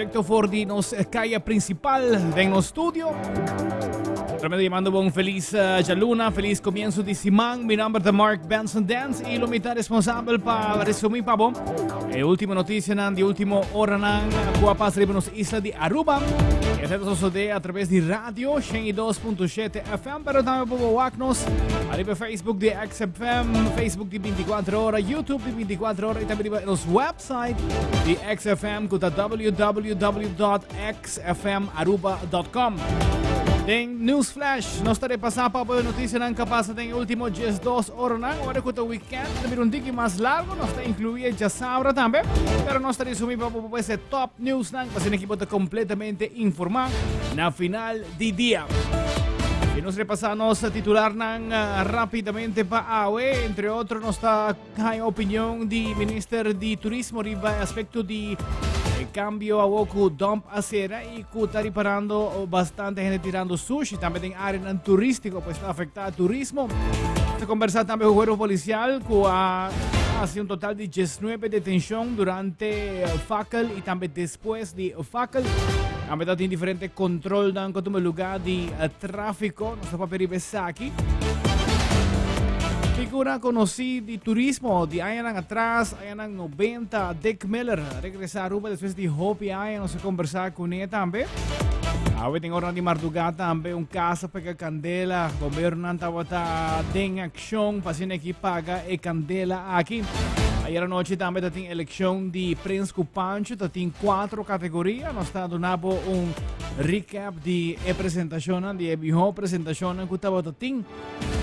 Directo for di nos calle principal de nos studio. Tremendo llamando un feliz Jaluna, feliz comienzo de Simán. Mi nombre es Mark Benson Dance y lo mitad responsable para resumir para vos. Última noticia de última hora que pasa en las islas de Aruba. Esto sucede a través de radio 102.7 FM, pero también podemos vernos arriba Facebook de XFM, Facebook de 24 horas, YouTube de 24 horas y también en los websites de XFM que está www.xfmaruba.com. Den Newsflash, nós estarei passando para a notícia não capaz tem último 2 horas não, agora que o weekend também dia mais largo, nós está incluído já sábado também, pero nós estarei sumindo para esse top news não, para ser equipo completamente informado na final de dia. E nós repassamos titular rapidamente para AUE, entre outros nós está a opinião do Ministro de Turismo riba aspecto de cambio a Woku Dump Acera y que está reparando bastante gente tirando sushi. También en área turística pues está afectada al turismo. Se conversa también con el cuerpo policial que ha sido un total de 19 detenciones durante FACL y también después de FACL. También tiene diferente control en el lugar de tráfico. No se puede pedir aquí. Figura conocida de turismo de años atrás, años 90, Dick Miller regresa a Aruba después de Hopi años, no se conversar con él también. Ahora tengo hora de madrugada también un caso para candela, gobierno estaba en acción, paciente que paga e candela aquí. Ayer anoche también tem elección de Prince Cupancho, tem 4 categorias, nos está dando un recap de presentación, de mejor presentación que estaba tem.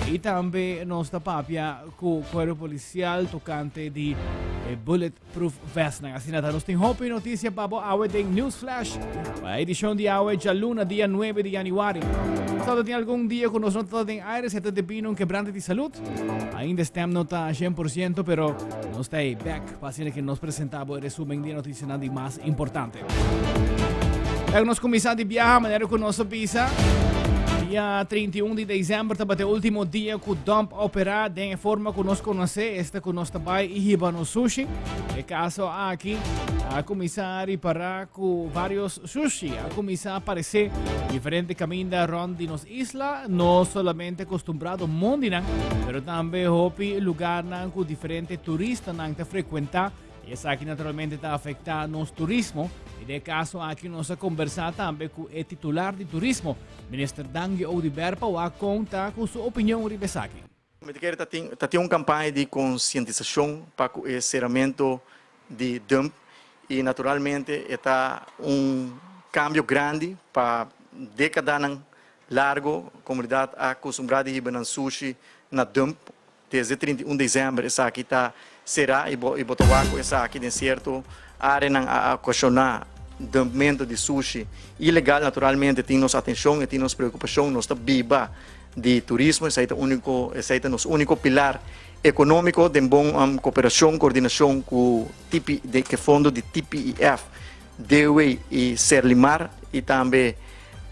Y también nos está papia con cuerpo policial tocante de Bulletproof Vest. Así nada, nos tengo hopi noticia para AUE de Newsflash. La edición de AUE ya luna, día 9 de januario. Estado tiene algún día con nosotros en aire, se te pino un quebrante de salud. Ainda estamos no está 100%, pero no está ahí back para que nos presentamos el resumen de noticias nada más importante. Nos comissário de viajar, maneira que nosso visa. Dia 31 de dezembro, também o último dia que o dump operar de forma que nós conhecemos, este que nós trabalhamos e riba no sushi. É caso aqui, a comissária para com vários sushi, a comissária aparecer diferente caminho da ronda de nos isla, não somente acostumbrado ao mundo, mas também hopi lugar com diferentes turistas que frequentar. E essa aqui naturalmente está afetando nosso turismo. E de caso aqui nós conversar também com o titular de turismo, Ministro Dangi Oudiber, para contar com sua opinião sobre isso aqui. Tem uma campanha de conscientização para o encerramento de dump e naturalmente está cambio grande para décadas largo, a comunidade acostumada a ir no sushi na dump. Desde 31 de dezembro, essa aqui será e botawaco essa aqui de certo área a questionar dumpamento de sushi ilegal. Naturalmente tem nossa atenção e tem nossa preocupação, nossa biba de turismo. Esse é o nosso único pilar econômico de boa cooperação, coordenação com o fundo de TPIF, DEWE e Serlimar e também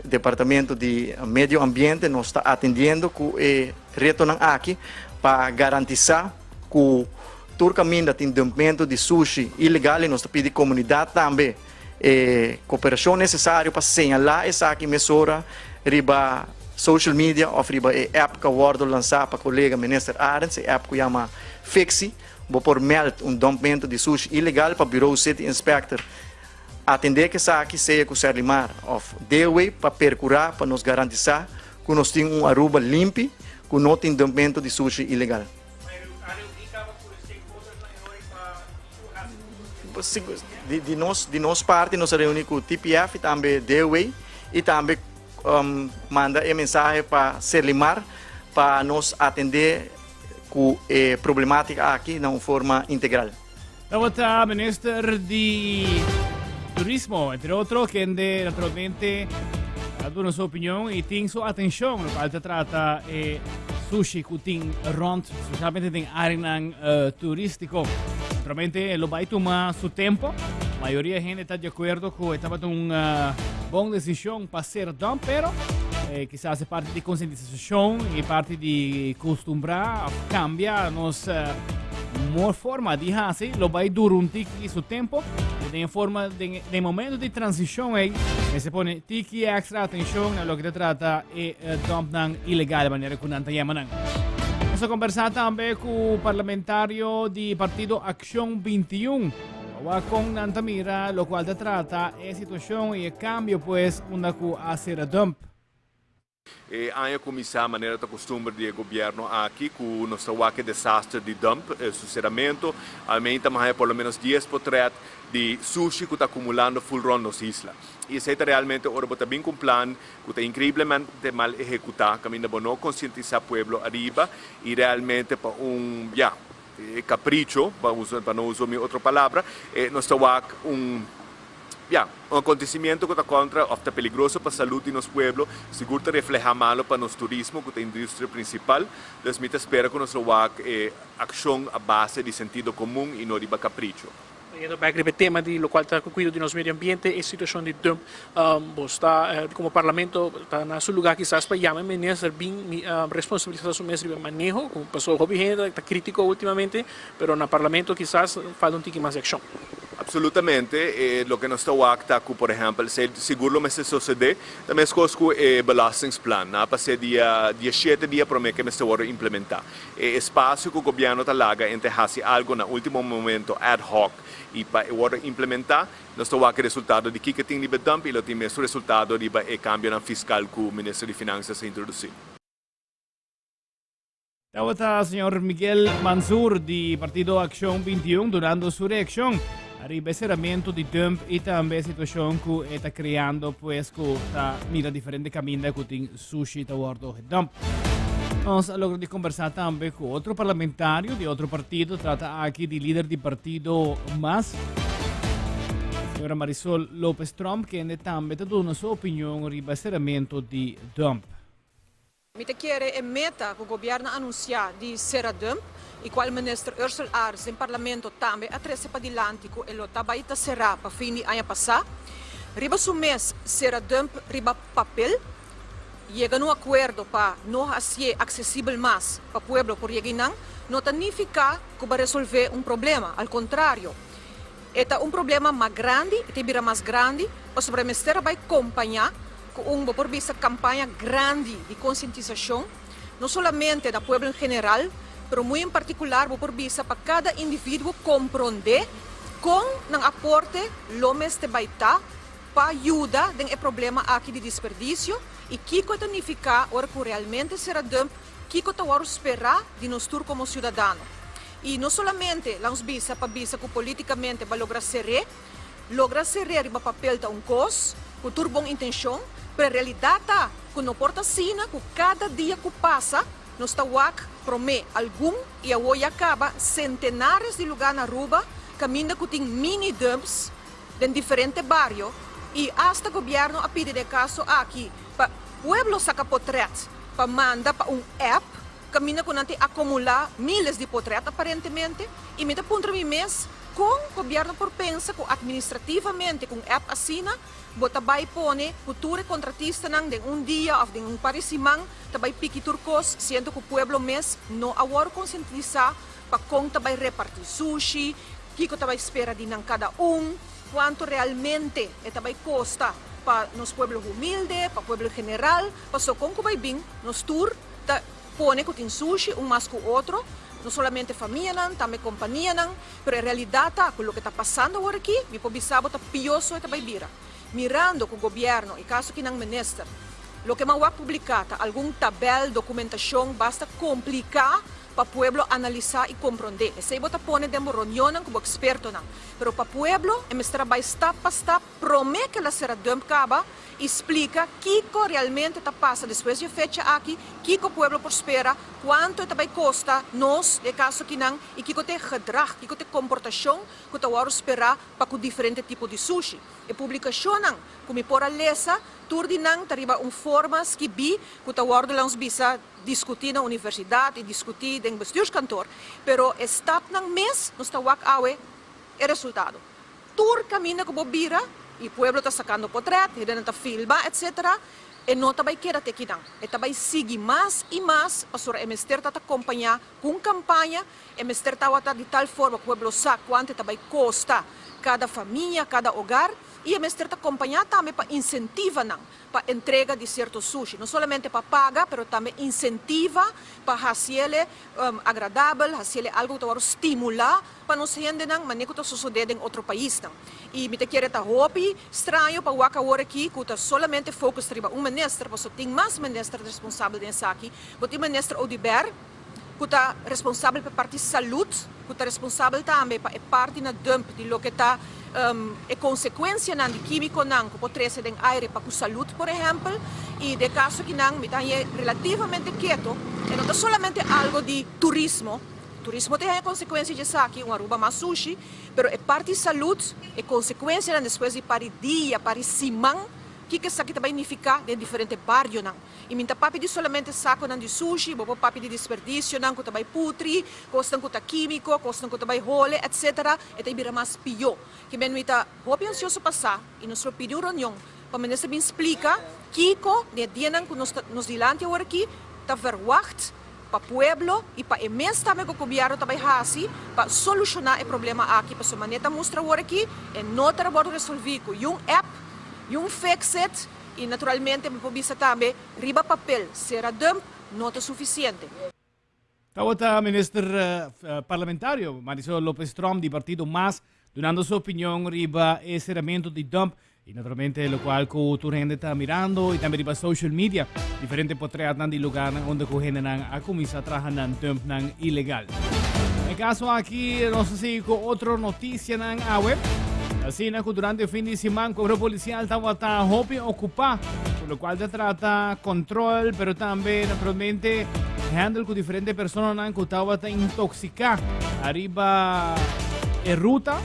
Departamento de Meio Ambiente. Nós está atendendo com o retorno aqui para garantizar que o caminho tem dumpamento de sushi ilegal e nós pedimos à comunidade também cooperação necessária para señalar essa aqui mesura riba social media ou riba app que o lançar para o colega Ministro Arends, app que chama Fixi, vou por meld dumpamento de sushi ilegal para o Bureau City Inspector atender que essa aqui seja com o Serlimar of DEWE para percurar, para nos garantizar que nós temos Aruba limpo, que não tem dumpamento de sushi ilegal. De nossa parte, nós reunimos com o TPF, também DEWE, e também manda mensagem para Serlimar para nos atender com a problemática aqui de uma forma integral. Então, o Ministro de Turismo, entre outros, que naturalmente dando sua opinião e tem sua atenção no qual se trata sushi que tem rond, especialmente em área turístico. Naturalmente, lo vai tomar seu tempo. A maioria da gente está de acordo que estava uma boa decisão para ser dump, pero quizás é parte de conscientização e parte de costumbrar, cambiar nos more forma de hasi, lo vai duro un tiki su tempo, e in forma de momento di transizione e se pone tiki extra attenzione a lo che si tratta e dump nang illegale maniera con nanta yamanang. Posso conversare anche con il parlamentario di Partido Acción 21, con nanta mira, lo quale si tratta è situazione e cambio pues una cu a ser dump. E anche come sa maneira da costume do governo aqui com o nosso desastre de dump, sucedimento, aumenta mais pelo menos 10% de sushi que está acumulando full run nas islas. E isso é realmente ora bota bem com um plano que está incrivelmente mal executado, que ainda não conscientizar o povo arriba e realmente para capricho, para não usar minha outra palavra, nós estamos um acontecimento que está contra, ou está peligroso para a saúde de nosso povo, seguro que refleja mal para nosso turismo, que é a indústria principal. Então, eu espero que nosso ação a base de sentido comum e não de capricho. Indo back ribe tema di lo qual está cuido di nostro medio ambiente e situazione di dump sta come Parlamento sta na su lugar quizás para llamar minister bem responsabilidade su mestre de manejo como passou hobby gente está crítico ultimamente pero na Parlamento quizás falta un tiki mais action. Absolutamente, lo que nós estamos aqui, por exemplo, se seguro que isso sucede, também é com o belastingsplan, para ser dia 7 dias para que nós vamos implementar. Espaço que o governo está lá, entre fazer algo no último momento ad hoc e para implementar, nós estamos aqui resultado de que tem de dump e lo tem mesmo resultado de cambio fiscal que o Ministro de Finanças introduziu. Estaba el señor Miguel Mansur di Partido Acción 21 durante su reacción al ribeceramiento di dump e también situación que está creando pues que está mira diferentes caminos que tiene sushi taward dump. Vamos a lograr de conversar también con otro parlamentario de otro partido, trata aquí de líder del partido MAS, señora Marisol López Trump, que también ha dado su opinión al ribeceramiento di dump. Mi te chiede e meta che il governo annuncia di sera dump, il quale il ministro Ursula Ars in Parlamento tambe a trese pa dilantico e lo tabaita sera pa fini anno passato. Riba su mes sera dump riba papel, llega un accordo pa no hacer accesible más pa pueblo por llegar no significa que va a resolver un problema, al contrario. È un problema más grande, e bira más grande, o sobre il ministero vai acompanhar com por vista campanha grande de conscientização, não somente da povo em geral, mas muito em particular por vista para cada indivíduo compreender com não aporte lomes de baita para ajuda em problema aqui de desperdício e que significa ora que realmente será dump, que está esperar de nós como cidadão. E não somente lá visa para visa que politicamente vai lograr ser riba papel da cos, com tur bom intenção. Pero a realidade é que não porta sina que cada dia que passa, nós estamos promete algum e a hoje acaba centenares de lugares na rua, caminhando que tem mini dumps em diferentes bairros e hasta o governo a pedir de caso aqui para o pueblo saca portretos para mandar para app, caminha com não acumular milhares de portretos aparentemente e me dá ponto de mês com o governo por pensa que administrativamente com app assina bota vai pone future contratista nang de dia ou de parisimang tabay piki turcos sendo que o pueblo mes no agora conscientizar para como tabay repartir sushi kiko tabay espera de nang cada quanto realmente tabay costa para nos pueblo humilde para pueblo general para so com vai bem nos tour ta pone que tem sushi mais que o outro não somente família não, também companhia não, mas a realidade é que o que está passando agora aqui, me pode saber que pioso é bira. Mirando com o governo, e caso que não minister, o que vai publicar, algum tabel, documentação, basta complicar para o povo analisar e compreender. E se você põe em reunião com o experto, mas para o povo, é trabalho step por step, promete que ela será dump acaba, explica o que realmente está passando depois de fecha aqui, o que o povo prospera, quanto vai custa nós, de caso que não, e que tem gedrag, que tem comportação, que está a esperar para o diferente tipo de sushi. E publicação não, como por a lesa, turdi não, tariba formas que bi, que está a langs bisa discutir na universidade e discutir em bestuurskantoor, pero stap ng mes, nós está awe, é resultado. Tur caminha com bobira, e o povo está sacando portret, e está filma, etc. e não também quer até aqui não. E também sigue mais e mais para o ministério acompanhar com campanha, o ministério está de tal forma que o pueblo sabe quanto também custa cada família, cada hogar, e o ministério está acompanhar também para incentivar para a entrega de certos sushi, não somente para pagar, mas também incentiva para fazer agradável, fazer algo que vai estimular para não se render não, mas nem que sucede em outro país não. E me te quer estar hopi estranho para o agora aqui que está solamente focus triba ministro, porque tem mais ministro responsável dessa aqui, porque o ministro Odiber que está responsável pela parte de saúde, que está responsável também para a parte na dump de lo que está a consequência de químico que pode ser em aire para a saúde, por exemplo, e de caso que não, me está relativamente quieto, e não é somente algo de turismo. Turismo tem consequências disso aqui, uma Aruba mais sushi, mas a parte de saúde é consequência depois de para dia, para semana, que isso aqui também significa em diferentes bairros. E minha papi de solamente saco de sushi, bobo papi de desperdício, que também putri, costam que químico, costam que também role, etc. E tem vira mais pior. Que bem muita hopi ansioso passar e nos pediu reunião para o ministro me explica que de dia que nos dilante agora aqui, está verwacht para o pueblo e para o mês também que o governo também faz para solucionar o problema aqui, para a maneta mostra agora aqui e não trabalho resolver com um app, um fix-it e naturalmente me pode também riba papel, será dump, não é suficiente. Tawata ministro parlamentario Marisol López Trump di Partido MAS donando sua opinião riba e encerramento di dump e naturalmente lo qual ko tu gente está mirando e também riba social media diferente potreat nan di lugar onde ko gente nang a começar a trabalhar nan dump nang ilegal. En caso aqui, não sei se com outra notícia nang web. Assim, que durante o fim de semana, o corpo policial estava ocupado, por lo qual se trata control, pero também, naturalmente, handle com diferentes pessoas que estavam intoxicadas arriba a ruta,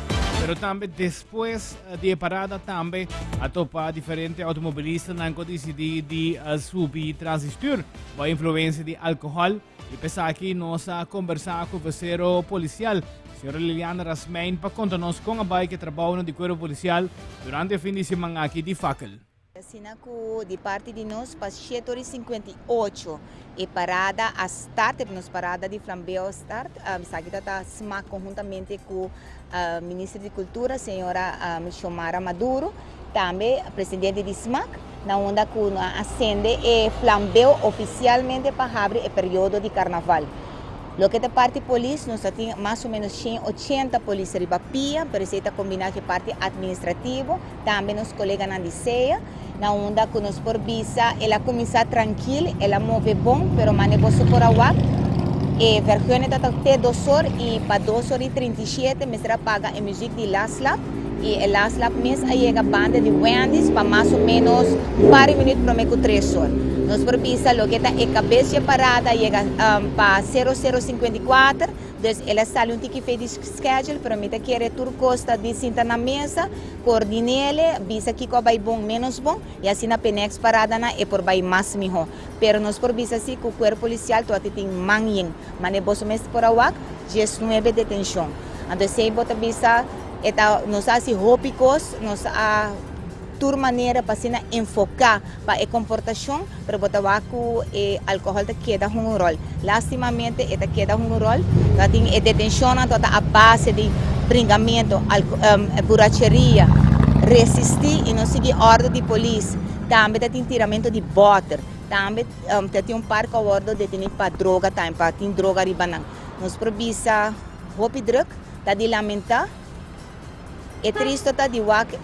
pero também depois de parada também a topar diferentes automobilistas que decidiram subir transistor por influência de álcool. E pensar aqui nós a conversar com o vocero policial, senhora Liliana Rasmein, para contar-nos como vai que trabalha no corpo policial durante o fim de semana aqui de Fackel. Assina que de parte de nós, para 7h58, e parada a start, nos parada de Flambeo start, aqui está SMAC conjuntamente com a ministra de Cultura, senhora Xiomara Maduro, também presidente de SMAC, na onda que acende e Flambeo oficialmente para abrir o período de carnaval. Lo que é parte polícia, nós temos mais ou menos 80 polícias de Pia, para isso está combinado com a parte administrativa, também os colegas na DCEA, na onda que nós por visa, ela começa tranquila, ela move bom, mas mane você por água. E vergonha está até 2 horas e para 2h37 me será paga a música de Laslap. E o Laslap mesmo aí chega a banda de Wendy's para mais ou menos um par de minutos para meio 3 horas. Nós por visa, lo que está a cabeça parada chega para 0054. Então, ela sai tique fez schedule, para mim que é tur costa de sentar na mesa, coordinele, visa que vai bom, menos bom, e assim na penex parada na é por vai mais melhor. Pero nós por visa assim que o corpo policial tu tem manhã, mas é bom mesmo por awak, just 9 detenção. Então, se bota visa, nós assim rópicos, nós a tur maneira para se enfocar para a comportação, para botar que o álcool te queda um rol. Lastimamente, te queda um rol. Tem a detenção toda a base de bringamento, borracheria, resistir e não seguir ordem de polícia. Também tem tiramento de boter. Também tem parque a ordem de ter para droga, para ter droga ribanang. Nós provisa hopi drug, tá de lamentar. É triste tá de wak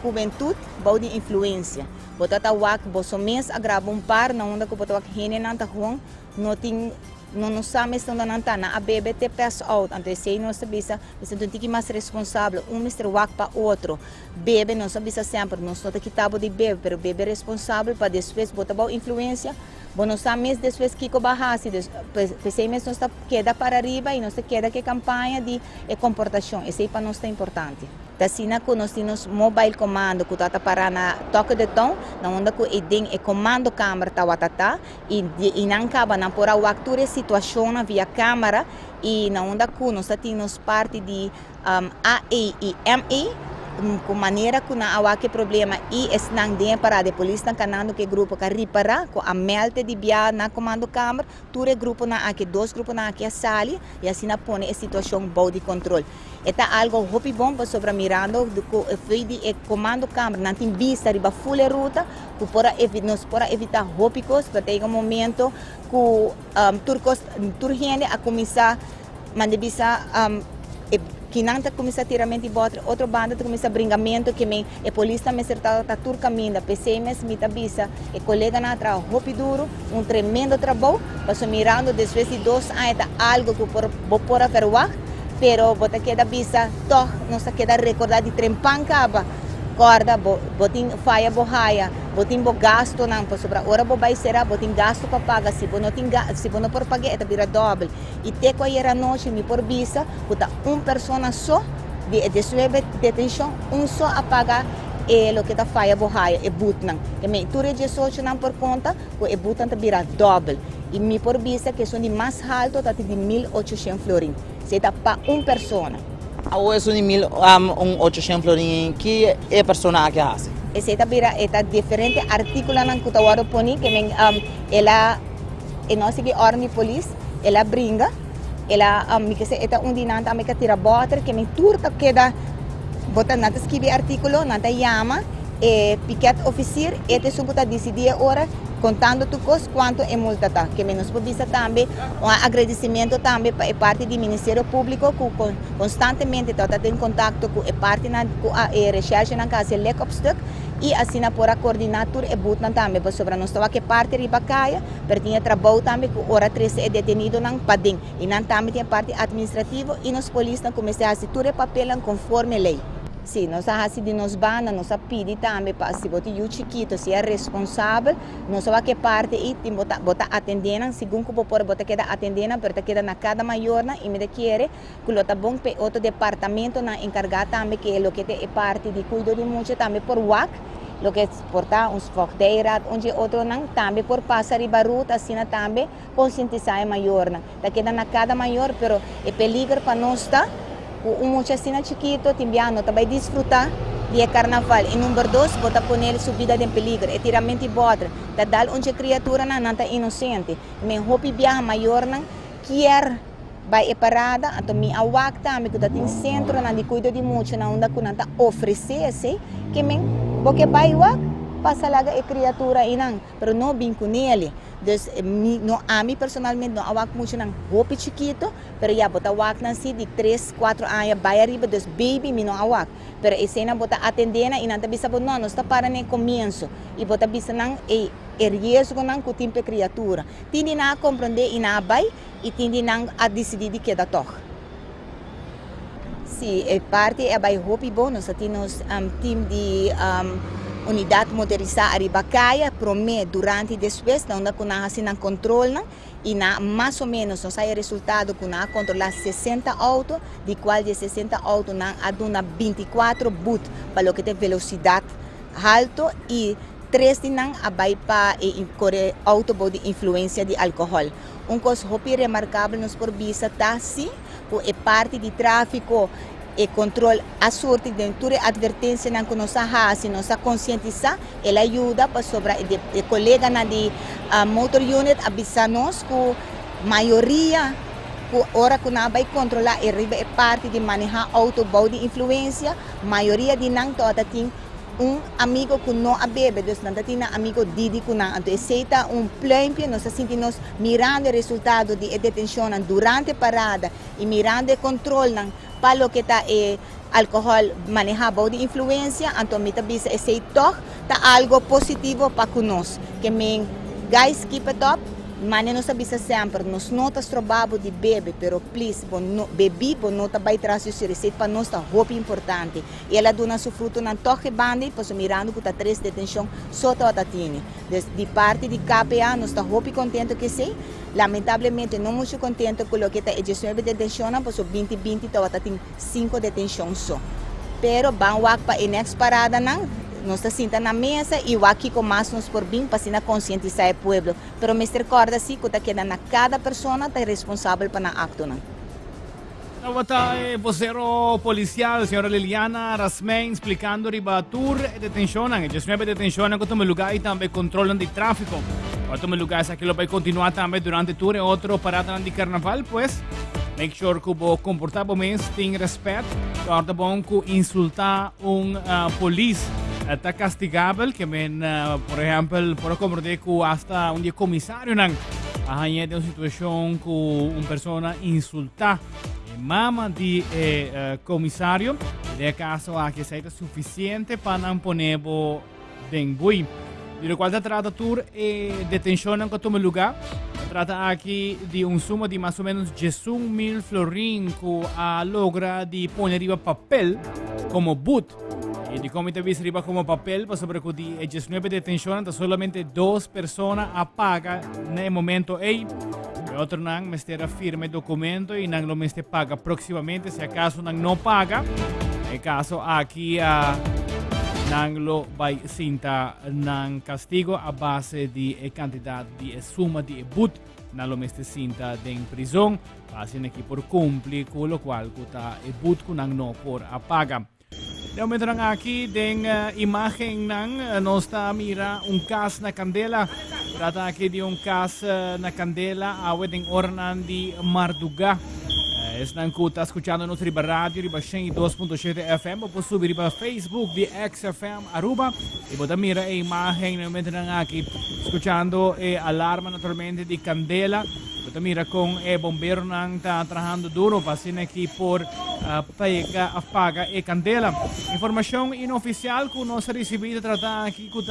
juventude, bau de influência. Botata wak, boso mês agrava par, na onda que botata wak hene nanta huang, não sabe se não nanta na a bebê te pass out, então se não sabe se não tem mais responsável, Mr. Wak para outro, bebê não sabe se sempre, não só que tabo de bebê, pero bebê responsável para depois botar bau influência, bom não sabe mesmo depois que barrase, pensei mesmo não está queda para arriba e não se queda que campanha de comportação, esse para nós é importante. Tasina que nós temos mobile comando que está para na toque de tom, na onda que e comando câmera tá watata e não acaba na por a acture situação via câmera e na onda que nós temos parte de AE e ME com maneira que não há que problema e estão dentro para a polícia estão canando que grupo que reparar com a melte de bia na comando câmara tudo grupo na aqui dois grupos na aqui a sali e assim na põe a situação boa de controle é algo hopi bom para sobre mirando do foi de comando câmara não tem vista riba full ruta que para evitar hópicos para ter um momento que turcos turgente a começar mandebisa que não está começando a tirar outra banda está começando a bringamento que a polícia me acertava tá tur caminho da PCMS me tabisa e colega na tra hopi duro tremendo trabalho passo mirando después de 2 anos tá algo que por aferwar pero bota queda bisa toh não se queda recordar de trempancaba corda botin faia bohaia botin bo gasto não para sobra ora bo vai será botin gasto para pagar se bo não por pagar eta vira doble e te ko era noite me por bisa puta persona só de suave detenção só a pagar e lo que tá faia bohaia e butnan e me tu registração não por conta ko e butan ta vira doble e me por bisa que são de mais alto tá de 1.800 florin se tá para persona. Ou é só de 1.800 florin que é persona que faz? Esse é diferente artigo na Kutawaro Poni que ela é nossa que ordem polícia ela brinca ela me que se é dinanta me que tira botar que me turta queda bota nada escreve artigo nada chama piquet officer este subuta decidir hora contando tu cos quanto é multa tá que menos precisa também agradecimento também para parte do Ministério Público que constantemente está em contato com a parte na recherche na casa Lekopstuk e assim por coordenar tudo e botar também para sobre nós estava que parte ribacaia pertinha trabalho também com hora 13 é detenido nang pading e não também tem parte administrativa e nos polícia começar a fazer tudo papel conforme lei. Sim, nós de nos banda, nós pedimos também para se botar o chiquito, se é responsável, nós vamos que parte e botar atendendo, segundo que por botar que atendendo, porque queda na cada maior e me quer que lo tá bom para outro departamento na encargar também que lo que é parte de cuidado de muito também por WAC, lo que porta uns forteirat, onde outro não também por passar e baruta assim também conscientizar maior, tá queda na cada maior, pero é peligro para nós tá muchachina chiquito, timbiano, vai desfrutar de carnaval. E número 2, bota poner sua vida em peligro. É tiramento e botra. Da dal onde criatura não está inocente. Me hopi viaja maior não quer vai parada, então me awak também que tem centro na de cuido de muito na onda que não está oferecer, que me porque vai awak passa lá a criatura e não, pero não bem com ele. Então, a mim personalmente não awak muito não hopi chiquito, pero já bota awak assim de 3, 4 anos vai arriba, dos baby me não awak. Pero esse cena bota atendendo e não está bisa não está para nem começo e bota bisa não é risco não com tempo criatura. Tindi na compreender e na vai e tindi não a decidir de que da toque. Sim, é parte é vai hopi bom, nós temos time de unidade motorizada Aribacaia, promete durante e depois, onde que nós assim controle e na mais ou menos nós sai resultado que nós controlar 60 autos, de qual de 60 autos nós aduna 24 boot para o que tem velocidade alto e 3 de nós vai para correr auto de influência de álcool. Coisa hopi remarcável nos por vista tá sim, é parte de tráfico e controle a sorte de toda advertência que nós fazemos, nós conscientizar, ela ajuda para sobre o colega na de motor unit avisar-nos que a maioria que hora que nós vai controlar é parte de manejar auto de influência, a maioria de nós tem amigo que não bebe, então não tem amigo Didi que não, então aceita plano, nós sentimos mirando o resultado de detenção durante a parada e mirando o controle para o que está álcool manejado de influência, então me tabisa esse toque tá algo positivo para nós, que me guys keep it up, mas nós sabisa sempre, nós não estamos trabalhando de bebe, pero please, bebi, não está vai trazer esse receita para nós tá muito importante. E ela dona seu fruto na toque bande, pois mirando que está 3 detenção só tá tini. De parte de KPA, nós está muito contente que sim. Lamentavelmente, não muito contente com o que está 19 detenção, pois 2020 tá tem 5 detenções só. Pero vamos para a next parada não. Nós estamos sentados na mesa e aqui com mais nos por bem para conscientizar o povo. Mas me recorda assim que cada pessoa é responsável para o acto. Nawata vocero policial, señora Liliana Rasmein, explicando riba tour e detencionan. E 19 detencionan con tome lugar e também controlan di traffico. Quanto me lugar sa que lo vai continuar também durante tour e outro parada di carnaval, pues make sure que o comportabo mes tem respeito. Guarda bom que insultar police está castigável, que men, por exemplo, por compreender que hasta dia comissário não há de uma situação que uma pessoa insultar mama di commissario, nel caso anche se è sufficiente per non ponerlo den bui. Di qual tratta tour e detenzione in come lugar. Tratta anche di un summa di más o menos 10.000 florin che logra di ponere riba papel come boot. E di come te vis riba come papel, pa sobre que di 19 detenzione da solamente 2 persone a paga nel momento e otro nang mestera firme documento y nang lo meste paga próximamente si acaso nang no paga el caso aquí nang lo vai cinta nang castigo a base di cantidad di suma di but nang lo meste cinta den prison pasin aquí por cumplir con lo cual kuta but ku nang no por a paga. De momento nang aquí den imagen nang nosta mira un cas na Candela. Trata aqui de um caso na Candela, a wedding ornan di Marduga. Estão escutando nosso riba rádio, riba 102.7 FM, ou pode subir para Facebook de XFM Aruba. E pode mirar a imagem, normalmente aqui, escutando a alarma naturalmente de Candela. Pode mirar com o bombeiro que está trabalhando duro, passando aqui por paga e Candela. Informação inoficial que nós recebemos, trata aqui com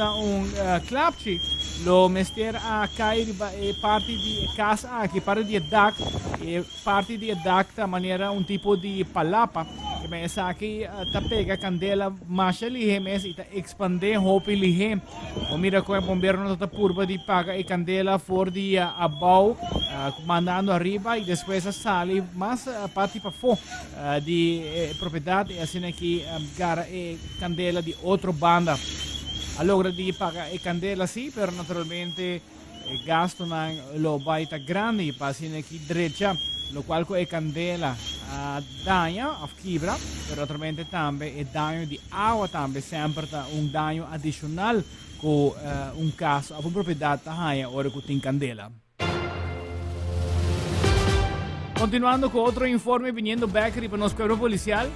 clapchi. Lo mestiere a cair parte di casa aqui parte di dak e parte di dak da maniera un tipo di palapa che messa aqui ta pega candela masha lihe mes ita expande hopi lihe o mira come bombeiro no ta purba di paga e candela for di abau mandando arriba e depois sale mas parte pa fo di propriedade e assim aqui gara e candela di outro banda. Allora di paga e candela sì, però naturalmente il gasto non lo baita grande, passi qui dreccia, lo qual è candela a danno a fibra, però naturalmente tambe e danno di acqua tambe sempre un danno addizionale con un caso a una proprietà taia ora con in candela. Continuando con otro informe viniendo back per nos cuerpo policial.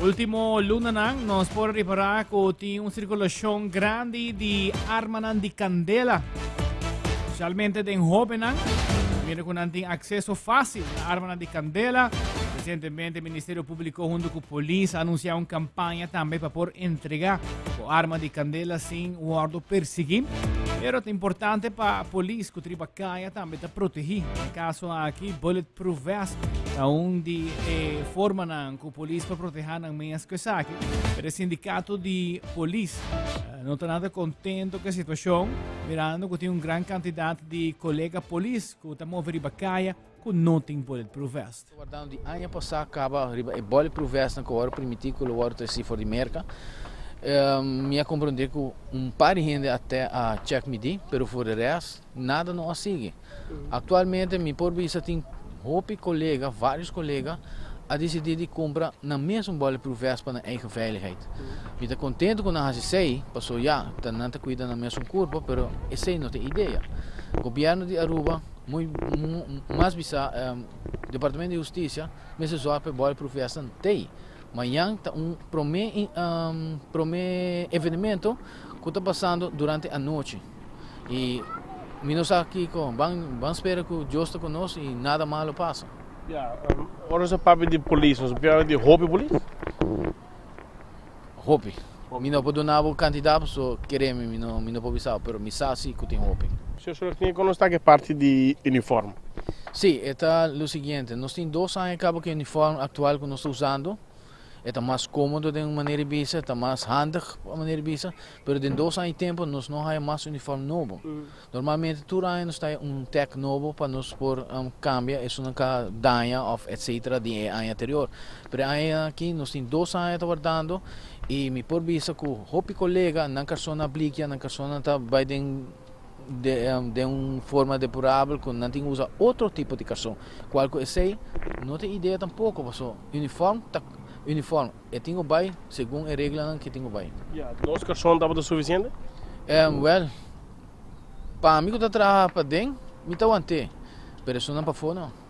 Último luna nang nos può riparare con una circolazione grande di arma di candela, specialmente in Hopenang. Mira con accesso facile a arma di candela. Recentemente il Ministero Pubblico junto con la Polizia ha annunciato una campagna también para poder entregar arma di candela sin guardo perseguir. Pero è importante para la Polizia que trabalha também para proteger. No caso aqui, bulletproof vest, onde forma que a Polizia para proteger as minhas coisas aqui. Pero o sindicato de Polizia não está nada contento com a situação, mirando que tem uma grande quantidade de colegas Polizia que estão movendo a caia que não tem bulletproof vest. Guardando de ano passado, acaba a bulletproof vest que agora permitiu que o outro se for de merca. Me compreender que par de gente até a check me di, pero for the rest, nada não a sigue. Atualmente, me por vista tem vários colegas, a decidir de comprar na mesma bulletproof vest para a eigen veiligheid. Me está contente com a sei, passou já, está não te cuida na mesma corpo, pero essa não tem ideia. O governo de Aruba, mais bisa, Departamento de Justiça, me se zoa para bulletproof vest não tem. Amanhã está primeiro evento que está passando durante a noite. E nós aqui vamos esperar que Deus está conosco e nada malo passa. Ora se parla de polícia, se parla de Hopi polícia? Hopi. Mi não pode dar o candidato, só queremos, mi não pode saber, mas mi sa sim que tem Hopi. Se você tem conosco que parte de uniforme? Sim, é o seguinte, nós temos 2 anos que o uniforme atual que nós estamos usando. É mais cômodo de uma maneira bisa, é mais handig de uma maneira bisa, mas em 2 anos de tempo nós não temos mais uniforme novo. Normalmente, todo ano nós temos tech novo para nós por cambiar, isso não é danha ou etc. de ano anterior. Mas aqui nós temos 2 anos guardando e me por bisa que o hopi colega não quer só na aplica, não quer só na vai de uma forma depurável, que não tem usa outro tipo de cartão. Qual que sei, não tem ideia tampouco, mas uniforme, uniforme, eu tenho bem, segundo a regra que tenho bem. Nosso cartão estava suficiente? Well, para amigo da trabalha para dentro, me está ante, mas isso não para fora não.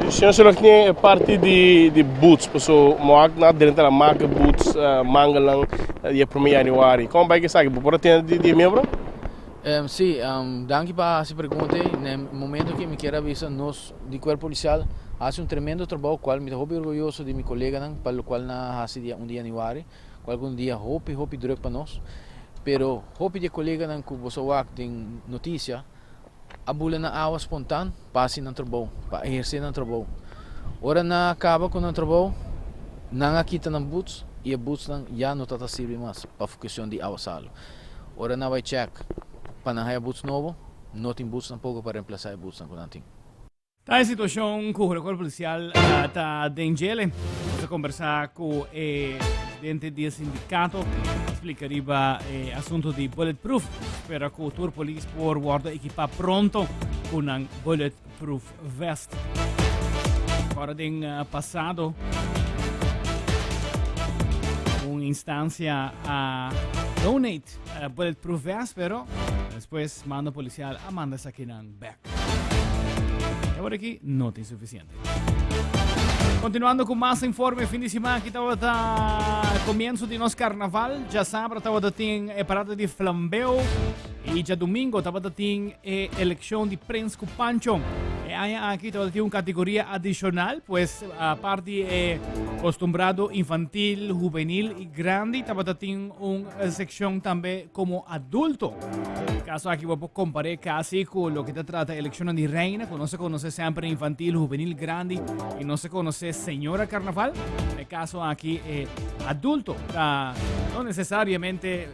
O senhor tem parte de boots, pessoal, moak na dentro da marca boots, manga lang, dia 1 Januari. Como vai que sabe? Por ter de membro? Sim, danke para essa pergunta. No momento que me quero avisar, nós, de Corpo Policial, faz tremendo trabalho, qual me estou orgulhoso de meu colega, para o qual na hace dia 1 de janeiro, qual um dia hope druk para nós. Pero hope de colega que você tem notícia, a bula na água espontânea, passe no trabalho, para exercer no trabalho. Ora na acaba com o trabalho, não quita nos boots, e os boots já não está servindo mais para a questão de água salo. Ora na vai check. Para não boots novo, não tem boots tampouco para reemplazar os boots que não tem. Tá a situação que o Corpo Policial está dentro. Vamos conversar com o presidente do sindicato, explicaria o assunto de Bulletproof. Espero que o Tour Police por guarda equipa pronto com um Bulletproof Vest. Agora, tem passado uma instância a donate Bulletproof Vest, pero depois manda o policial a mandar essa aqui back. Agora aqui não tem suficiente. Continuando com mais informe, fim de semana que estava começo de nosso carnaval, já sábado estava tem a parada de flambeo e já domingo estava tem a eleição de Prince Pancho. E aí aqui estava tem uma categoria adicional, pois a parte é acostumbrado infantil, juvenil e grande, estava tem uma secção também como adulto. Caso aqui vou comparar quase com o que trata a eleição de reina, que não se conhece sempre infantil, juvenil, grande e não se conhece señora carnaval. No caso aquí adulto, no necesariamente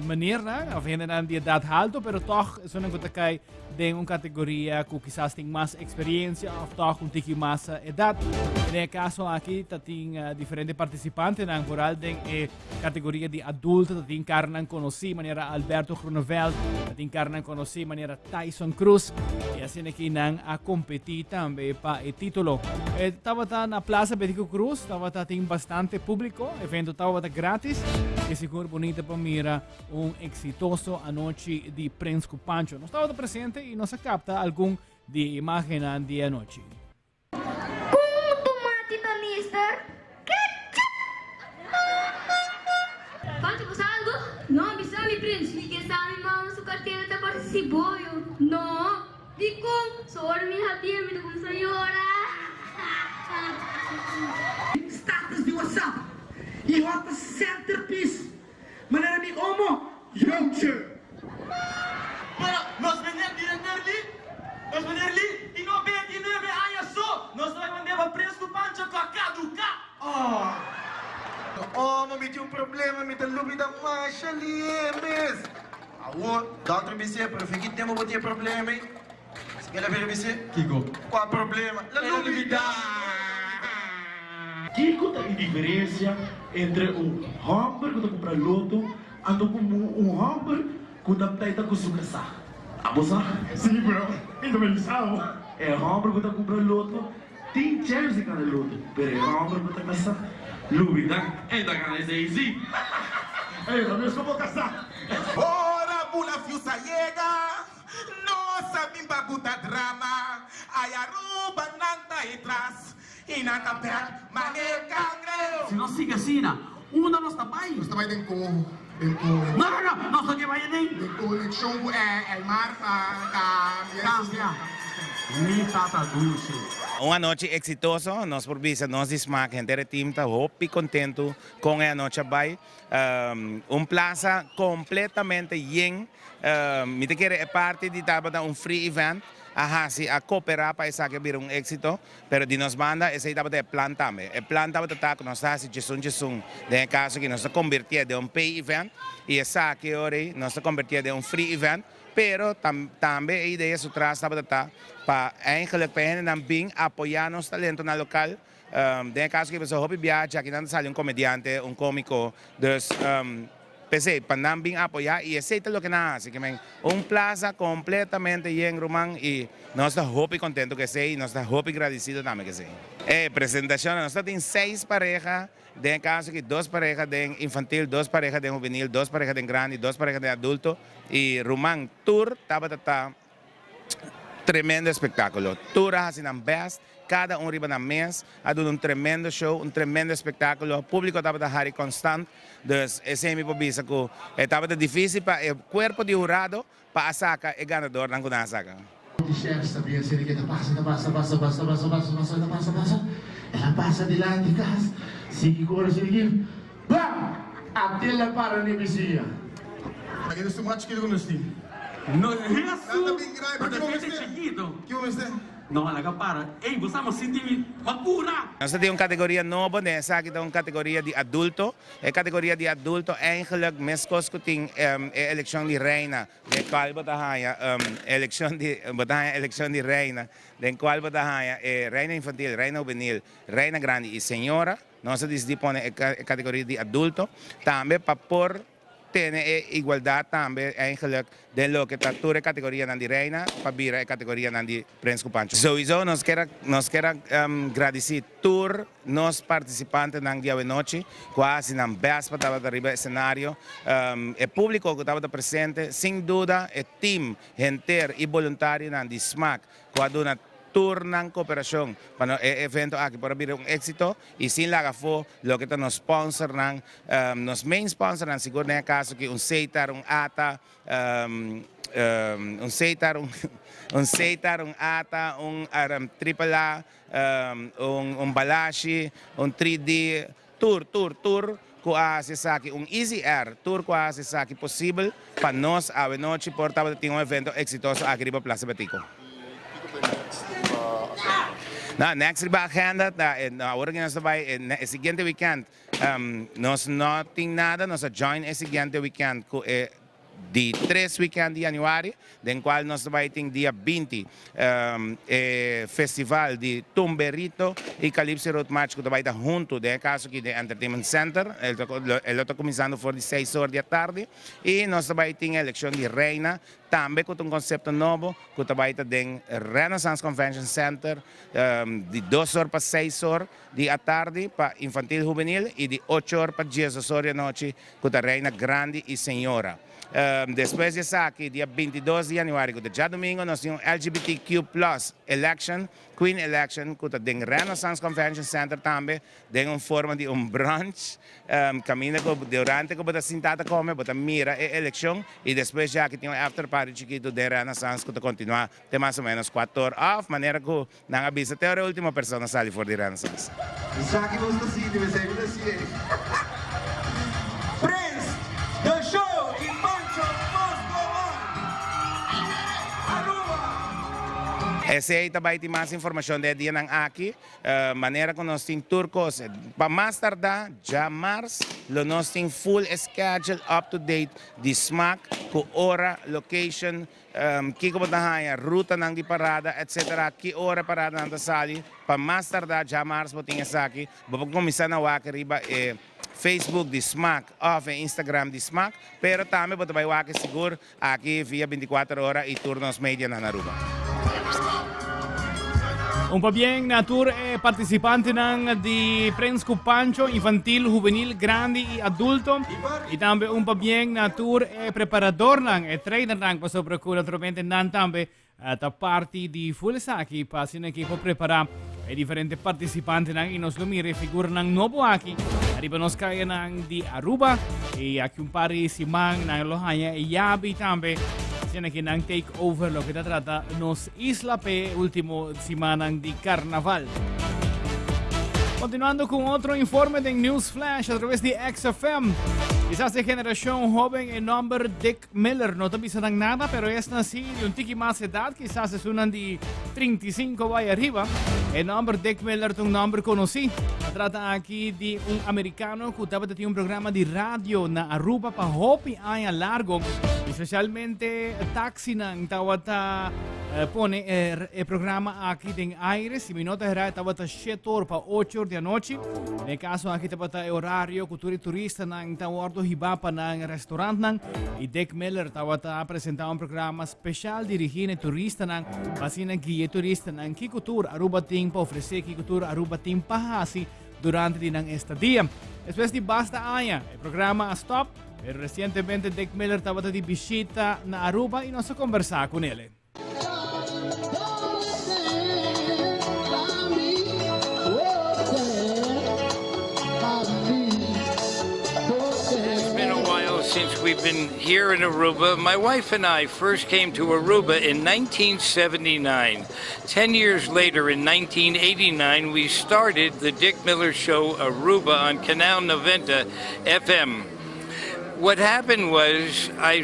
maneira, a gente de edad alto, pero toch es una cosa que de una categoría que quizás tenga más experiencia o toch un tiki más edad. En el caso aquí tem diferentes participantes, en coral de categoría de adulto, tem carnan conocí manera Alberto Groeneveld, tem carnan conocí manera Tyson Cruz, y así aquí nan a competir también para el título. Estava na Plaza Betico Cruz, estava tem bastante público, o evento estava grátis, e seguro bonito para mira exitoso a noite de Prince Pancho. Não estava presente e não se capta algum de imagem de a noite. Com tomate da mister? Ketchup! Pancho, você algo? Não, bisami Prince. Ligue sabe mama su carteira da parte si boio. Não, di kung sorry mi hadir mi dukung sayora. Status di WhatsApp. Ihota centerpiece. Manera mi omo. Youngster. Pero nos vender diretamente. Nos vender li. E 99 anos só. Nós vamos vender o preço do pancho com a caduca. Oh, mas tinha problema. Me tá lubi da marcha ali, mes. Awo, doutor BC, pero fiquei tempo pra ter problema, hein? Quer ver BC? Kiko. Qual problema? La lubida. Kiko tem diferença entre hambúrguer que compra loto e como hambúrguer que dá para com sucassa. Abusa? Sim, bro. Ainda bem sabe. Hambúrguer que compra loto tem chance de ganhar loto, pero hambúrguer que casa lubida ainda ganha esse. Ei, não mesmo vou caçar. Ora, bula fiusa llega. Nossa, mimba buta drama. Ayaruba nanta atrás. E nanta perto, mané cangreu. Se não siga assim, uma nós está bem. Nós também tem como. Não, nós aqui vai nem. Tem como show é marca, cambia. Mi tata dulce. Uma noite exitosa, nós por vista, nós desmaque, gente do time está hope contento com a noite vai. Plaza completamente yen. Me te quer parte de tábada free event. A cooperar para essa que vir éxito, pero de nos banda esse estava de plan também. O plan estava de estar com nós assim Jesus, de caso que nós se convertia de pay event e essa que hora nós se convertia de free event, pero também a ideia se traz estava de estar para eigenlijk para gente também apoiar nosso talento na local. De caso que você hobby viaja, aqui não sai comediante, cômico, dus PC, pandambing apoyar y ese es lo que nada, así que un plaza completamente lleno, Rumán, y nos está muy contento que sea y nos está muy agradecido también que sea. Presentación, nosotros tenemos 6 parejas, de caso que 2 parejas de infantil, 2 parejas de juvenil, 2 parejas de grande, 2 parejas de adulto, y Rumán Tour, tremendo espectáculo. Tour hacen best, cada un riba na mes, ha dado un tremendo show, un tremendo espectáculo. O público estava hari constante, dus esse é mi pobisa que estava difícil para o corpo de jurado para a saca e ganador não kuna saca. O chef sabia se ele passa. Ela passa de lá de casa, sigue com o seguinte, bam, até lá para a vizinha. Aqui nesse match que nós temos. No es eso, porque es chiquito. Que homem é? No, la para. Ey, vos estamos sintiendo vacuna. Nós temos uma categoria nova, nessa aqui tem uma categoria de adulto. A categoria de adulto eigenlijk mescos que tem eleição de reina, de qual botahaya eleição de reina, de qual botahaya reina infantil, reina juvenil, reina grande e senhora. Nós dispone a categoria de adulto, também para por ter igualdade também eigenlijk de lo que está toda a categoria de reina para vir a categoria de Prins Kupancho. Sowieso nós queremos agradecer todos os participantes ng dia de noite, quase na best para estar arriba do cenário, o público que estava presente, sem dúvida, o team inteiro e voluntário de SMAC, quando tour ng cooperación para el evento aquí para vir un éxito y sin la gafo lo que nos sponsor ng nos main sponsor ng siguro na caso que un Seitar, un ATA, un Seitar, un ATA, un AAA, un Balashi, un 3D tour quase aqui um Easy Air tour quase aqui possível para nós a noite por ter um evento exitoso aqui na Plaza Batico. Na next riba agenda, agora que nós vai o seguinte weekend, nós não tem nada, nós join o seguinte weekend de 3 weekend de januário, do qual nós vai ter dia 20 festival de Tumberito e Calypso Road Match que vai estar junto de caso aqui de Entertainment Center, ele está começando por 6 horas da tarde e nós vai ter eleição de reina também com um conceito novo que vai estar em Renaissance Convention Center de 2 horas para 6 horas da tarde para infantil e juvenil e de 8 horas para 10 horas da noite com a reina grande e senhora. Depois disso aqui, dia 22 de januário, já domingo, nós temos LGBTQ+ election, Queen election, que está em Renaissance Convention Center também, tem uma forma de brunch, caminha durante que você sentada come, você mira a eleição e depois já que tem um after party chiquito de Renaissance que continua de mais ou menos 4 horas off, maneira que não avisa até a última pessoa sair fora de Renaissance. Isso aqui não está assim, deve ser assim. Prince, the show! Essa aí também tem mais informação de dia ng aqui, maneira que nós temos turcos. Para mais tardar, já março, nós temos full schedule up to date de SMAC, com hora, location, que ruta ng di parada, etc. Que hora parada ng tasali. Para mais tardar, já março, botinha essa aqui, vou começar na waka riba Facebook de SMAC, off e Instagram de SMAC, pero também você vai waka seguro aqui via 24 horas e turnos media na Naruba. Un pa bien na tour participante ng di Prins Kupancho, infantil, juvenil, grande y adulto. Y también un pa bien na tour preparador ng trainer ng pasobra naturalmente nan tambe ta party di Fulsaki pa sin equipo prepara differenti partecipanti ng inos lumire figura ng nuovo aki. Arriba nos kaya ng di Aruba e aki un pari si Mang ng Lohanya e Yabi tambe. Tiene que nang take over lo que te trata nos Isla P último semana de carnaval. Continuando con otro informe de News Flash a través de XFM. Quizás de generación joven el nombre Dick Miller no te avisan nada, pero es así de un tiki más edad, quizás es una de 35 vaya arriba. El nombre Dick Miller es un nombre conocí. Se trata aquí de un americano que tiene un programa de radio na Aruba para hopi años largo. Especialmente taxi nang tawata pone el programa aquí en aire. Si mi nota era tabata 7 horas para 8 horas de noche. En el caso aquí tabata horario cultura y turista nang tawardo hibapa nang restaurant nang. Y Dick Miller tabata presentado un programa especial dirigido turista nang pasina guia turista nang kikutur Aruba ting pa ofrecer kikutur Aruba ting pahasi durante dinang estadia. Después de basta año, el programa stop. Pero recientemente Dick Miller tabata di visita na Aruba y nos ha conversado con él. Since we've been here in Aruba. My wife and I first came to Aruba in 1979. 10 years later, in 1989, we started the Dick Miller Show Aruba on Canal 90 FM. What happened was I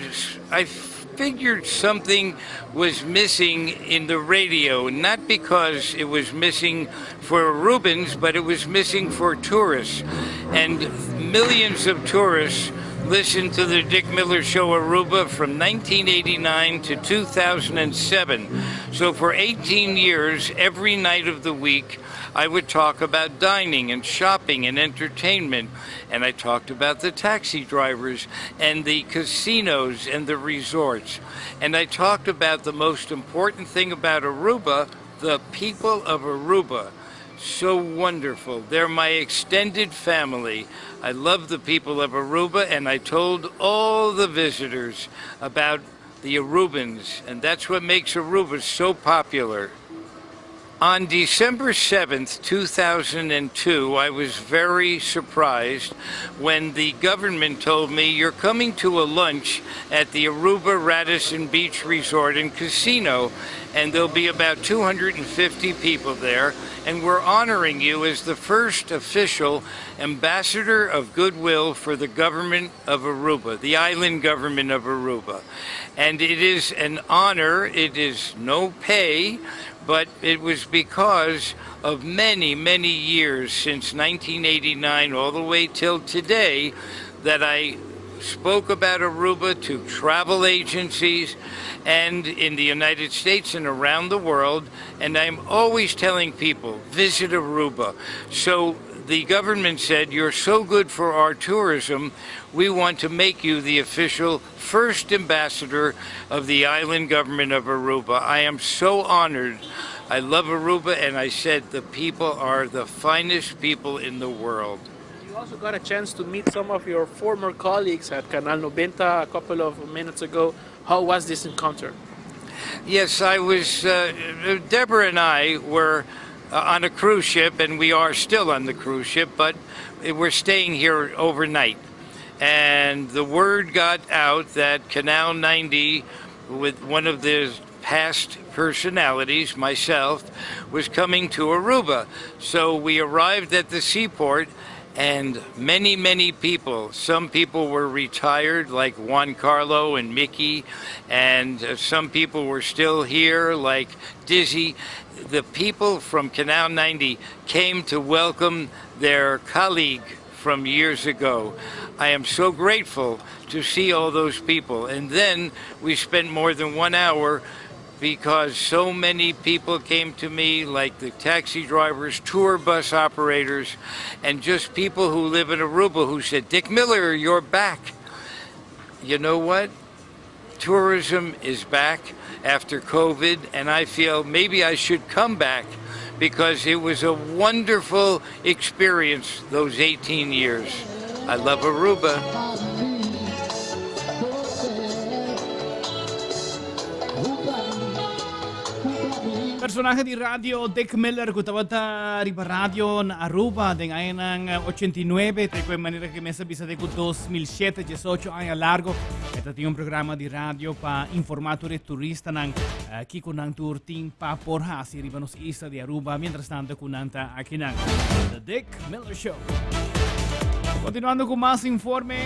figured something was missing in the radio, not because it was missing for Arubans, but it was missing for tourists. And millions of tourists listened to the Dick Miller Show Aruba from 1989 to 2007. So for 18 years, every night of the week, I would talk about dining and shopping and entertainment. And I talked about the taxi drivers and the casinos and the resorts. And I talked about the most important thing about Aruba, the people of Aruba. So wonderful. They're my extended family. I love the people of Aruba, and I told all the visitors about the Arubans, and that's what makes Aruba so popular. On December 7th, 2002, I was very surprised when the government told me, you're coming to a lunch at the Aruba Radisson Beach Resort and Casino, and there'll be about 250 people there, and we're honoring you as the first official ambassador of goodwill for the government of Aruba, the island government of Aruba. And it is an honor, it is no pay, but it was because of many, many years since 1989 all the way till today that I spoke about Aruba to travel agencies and in the United States and around the world, and I'm always telling people, visit Aruba. So the government said, you're so good for our tourism, we want to make you the official first ambassador of the island government of Aruba. I am so honored. I love Aruba, and I said the people are the finest people in the world. You also got a chance to meet some of your former colleagues at Canal 90 a couple of minutes ago. How was this encounter? Yes, I was, Deborah and I were on a cruise ship, and we are still on the cruise ship, but we're staying here overnight. And the word got out that Canal 90, with one of the past personalities, myself, was coming to Aruba. So we arrived at the seaport, and many, many people, some people were retired like Juan Carlo and Mickey, and some people were still here like Dizzy. The people from Canal 90 came to welcome their colleague from years ago. I am so grateful to see all those people. And then we spent more than 1 hour because so many people came to me, like the taxi drivers, tour bus operators, and just people who live in Aruba who said, Dick Miller, you're back. You know what? Tourism is back after COVID, and I feel maybe I should come back because it was a wonderful experience those 18 years. I love Aruba. Personaje di radio Dick Miller kutawata riba radio na Aruba den ayan ng 89 teko manera que mesa bisa de 2007 18 años largo. Ito tinha programa di radio pa informatore turista ng kiko ng tour team pa porhasi riba nos isa di Aruba mientras tanto kunanta aquí ng The Dick Miller Show. Continuando con más informe.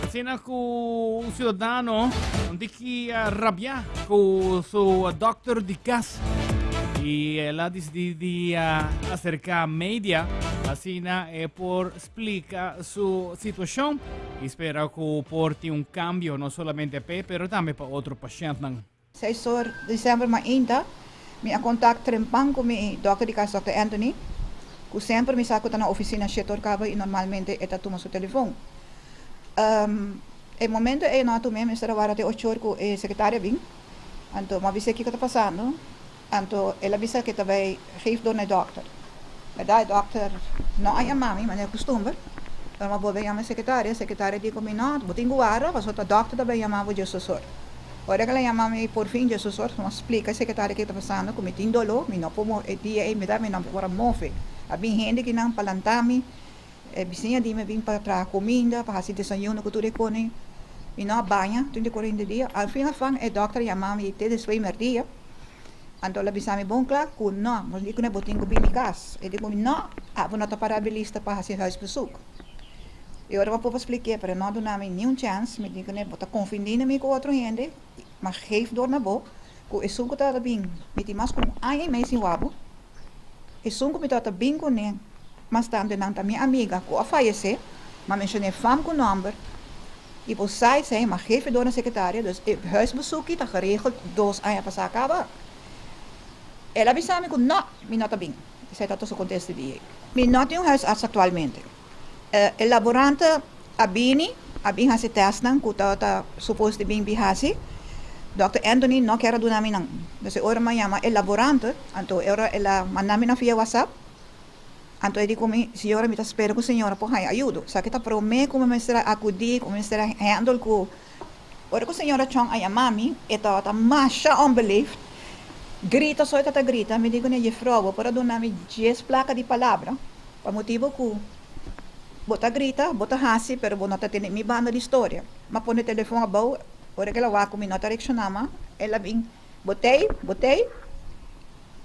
Sina ku un ciudadano di chi arrabbia con su doctor di casa e la di acerca media asina e por explica su situación y espera que porti un cambio no solamente per pero también para otro paciente. 6 December ma ainda, me contact trempang com o Dr. Dr. Anthony, que sempre me saco na oficina setor cabo e normalmente está toma seu telefone. E momento é não tu mesmo estar agora até 8 horas com a secretária bem, então uma vez que está passando, então ela avisa que também geeft door naar dokter. Verdade, dokter não é a mami, mas é costume. Então uma boa chama a secretária diz comigo não, vou ter guarda, mas outra dokter também chamava de assessor. Ora que ela chama por fim de assessor, não explica a secretária que está passando, como tem dolor, me não pomo e dia e me dá me não para mover. A bem gente que não palantami, vizinha de me vem para trazer comida, para fazer desayuno que tudo cone, me não banha, tudo correndo dia. Al fim a dokter chama me te deswei merdia. Então ela disse bom claro que não, mas digo que botinho bem em casa. E digo não, vou não para lista para fazer huisbezoek. Eu era para explicar, para não dar nenhum chance, me digo que vou estar confundindo com outro gente, mas geef door na boca, que eu sou que está bem, me tem mais como aí mesmo wabo. Eu sou que me está bem com ele, mas tanto não minha amiga que a fallecer, mas mencionei fam com número. E vou sair, mas geef door na secretária, dus huisbezoek está geregeld 2 anos para acabar. Ela avisou-me que não, me não está bem. Isso é todo o contexto de dia. Me não tem huisarts atualmente. O laborante Abini has test nan, que está suposto bem bihasi. Dr. Anthony não quer dar nami nang. Então, ora me chama o laborante, então ela manda me via WhatsApp. Então ele diz, senhora, me está esperando que a senhora possa ajuda. Só que está promete como me será acudir, como me será handle com. Ora que a senhora chong a mami, está mais unbelieved. Grita, só está grita, me digo ne vrouw, para dar 10 placas de palavra, para motivo que bota grita, bota hasi, pero não está tendo minha banda de história. Mas põe o telefone a boa, ora que ela vai comigo, não está reaccionando, ela vem, botei,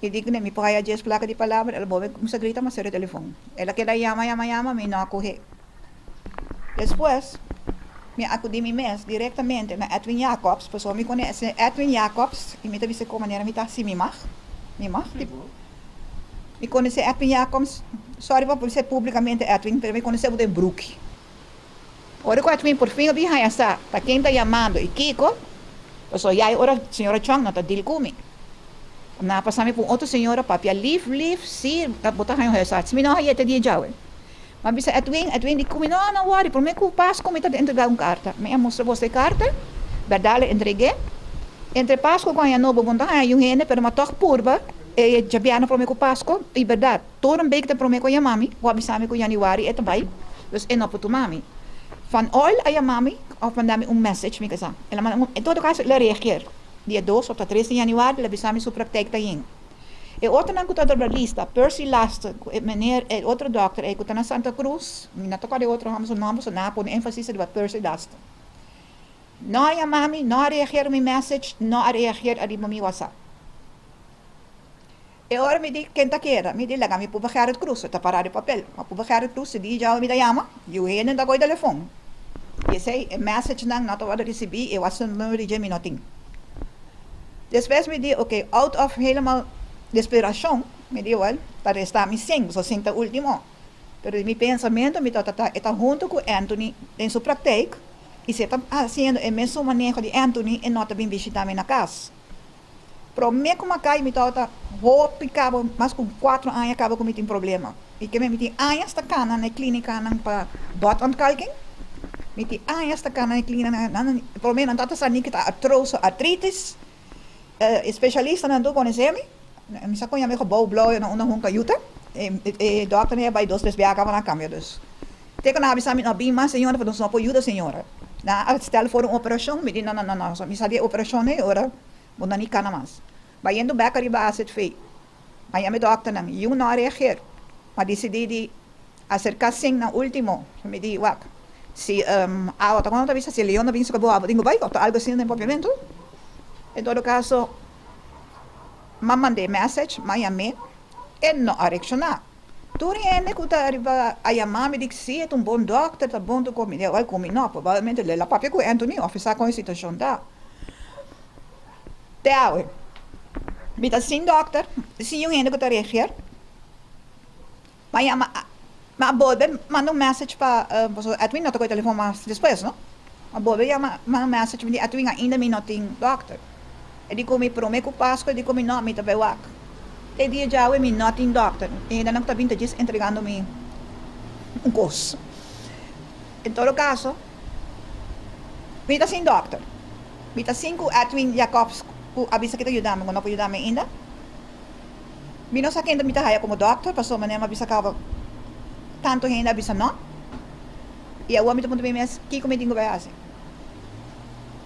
e digo ne me paga 10 placas de palavra, ela boa começa a gritar, mas será o telefone. Ela que ela chama, me não correr. Depois, me acudi mi mes diretamente na Edwin Jacobs, pessoal me conhece Edwin Jacobs, e me disse como maneira me tá assim me tipo. Me conhece Edwin Jacobs, sorry para dizer publicamente Edwin, pero me conhece o de Brook. Ora com Edwin por fim eu vi essa, para quem está chamando e Kiko, pessoal já ora senhora Chong não tá deal comigo. Na passar-me por outra senhora, papia leave, sim, botar aí essa, se me não aí até dia já. Mas bisa Edwin di kumi não worry, por mim que o Páscoa me está entregar carta. Me mostra você carta, verdade entreguei. Entre Páscoa com a nova vontade, eu ainda pero matok purba, e já viano por mim que o Páscoa, e verdade, todo bem que por mim com a mami, o avisame com Januari e também, dus é não para tu mami. Van all a mami, of mandar message me casa. Ela manda, em todo caso, ela reageer. Dia 2 ou 3 de Januari, ela avisame sua praktijk daí. E outra não que está na lista, Percy Last, meneer, outro doctor, que está na Santa Cruz, não toca de outro nome, não põe ênfase de Percy Last. Não é a mami, não reagir a minha message, não reagir a minha WhatsApp. E agora me diz, quem está querendo? Me diz, me para baixar a cruz, está parado de papel. Mas para baixar a cruz, se diz, já me dá chama, eu ainda não dá telefone. E esse message não estou a receber, eu acho que não me diz, me não tem. Depois me diz, ok, out of helemaal desesperação, me diz, well, para estar me sem, só sinta último. Pero meu pensamento, me está junto com Anthony em sua prática, e se está fazendo o mesmo manejo de Anthony, e não está bem visitar-me na casa. Para mim, como cai, me está ficava mais com 4 anos, acaba com um problema. E que me tem anos está cana na clínica para dodontkalking, me tem anos está cana na clínica, para mim não está sabendo que está artrose, especialista não estou conhecendo. Me sacou já me bom blow na uma hunka yuta e doctor ne vai 2 3 viaja na câmera dus te que na avisa me não bem mais senhora para não ajuda senhora na stel for uma operação me diz não só me sabia operação né ora vou nem cana mais vai indo back arriba asset fei aí me doctor não eu não reagir mas decidi de acercar sim na último me diz wak se a outra quando avisa se Leona vem se acabou digo vai algo assim no movimento em todo caso mandei message, Miami, e não reaccionar. Tudo ainda que está arriba a chamar me diz se é bom doctor, está bom de comer. Eu comi não, provavelmente ele lá papel com Anthony, oficial com a situação da. Te me está sem doctor, se eu ainda que está reagir. Mas bobe manda message para Edwin não toca o telefone mais depois, não? Mas bobe manda message me diz Edwin ainda me não tem doctor. E di kami prome ko Pasko, di kami no, mi tabewak. E dia jawe mi not in doctor. E na nang tabinta just entregando mi un curso. In todo caso, mi ta sin doctor. Mi ta 5 Edwin Jacobs ku abisa kita yudame, kung no ko yudame inda. Mi no sa kenda mi ta haya como doctor, paso manema abisa ka tanto ainda abisa no. E a homem do mundo bem mais que como tinha que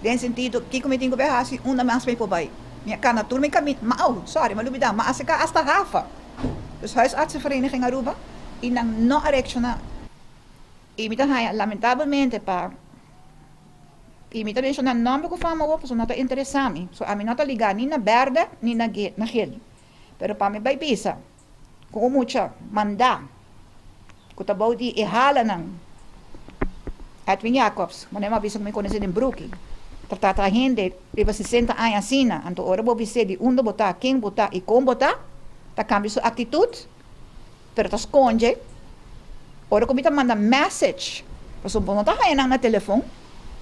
den sentido que como tinha que uma mais bem por baixo minha cana turma kami mau sorry malubida mas ka hasta Rafa dus huisartsenvereniging Aruba e nang no erectiona e mi haya lamentavelmente pa e mi deixa na nome que fama o pessoa não tá interessado so a mim não tá ligado nem na verde nem na gel pero pa me vai pisa com muita mandar que tá bom de errala nang Edwin Jacobs, mas não avisa que me conhece em Brooklyn. Tratar a gente, leva 60 anos assim, então ora vou dizer de onde botar, quem botar e como botar, tá cambia sua atitude, pero tá esconde. Ora como tá manda message, porque não tá aí na telefone,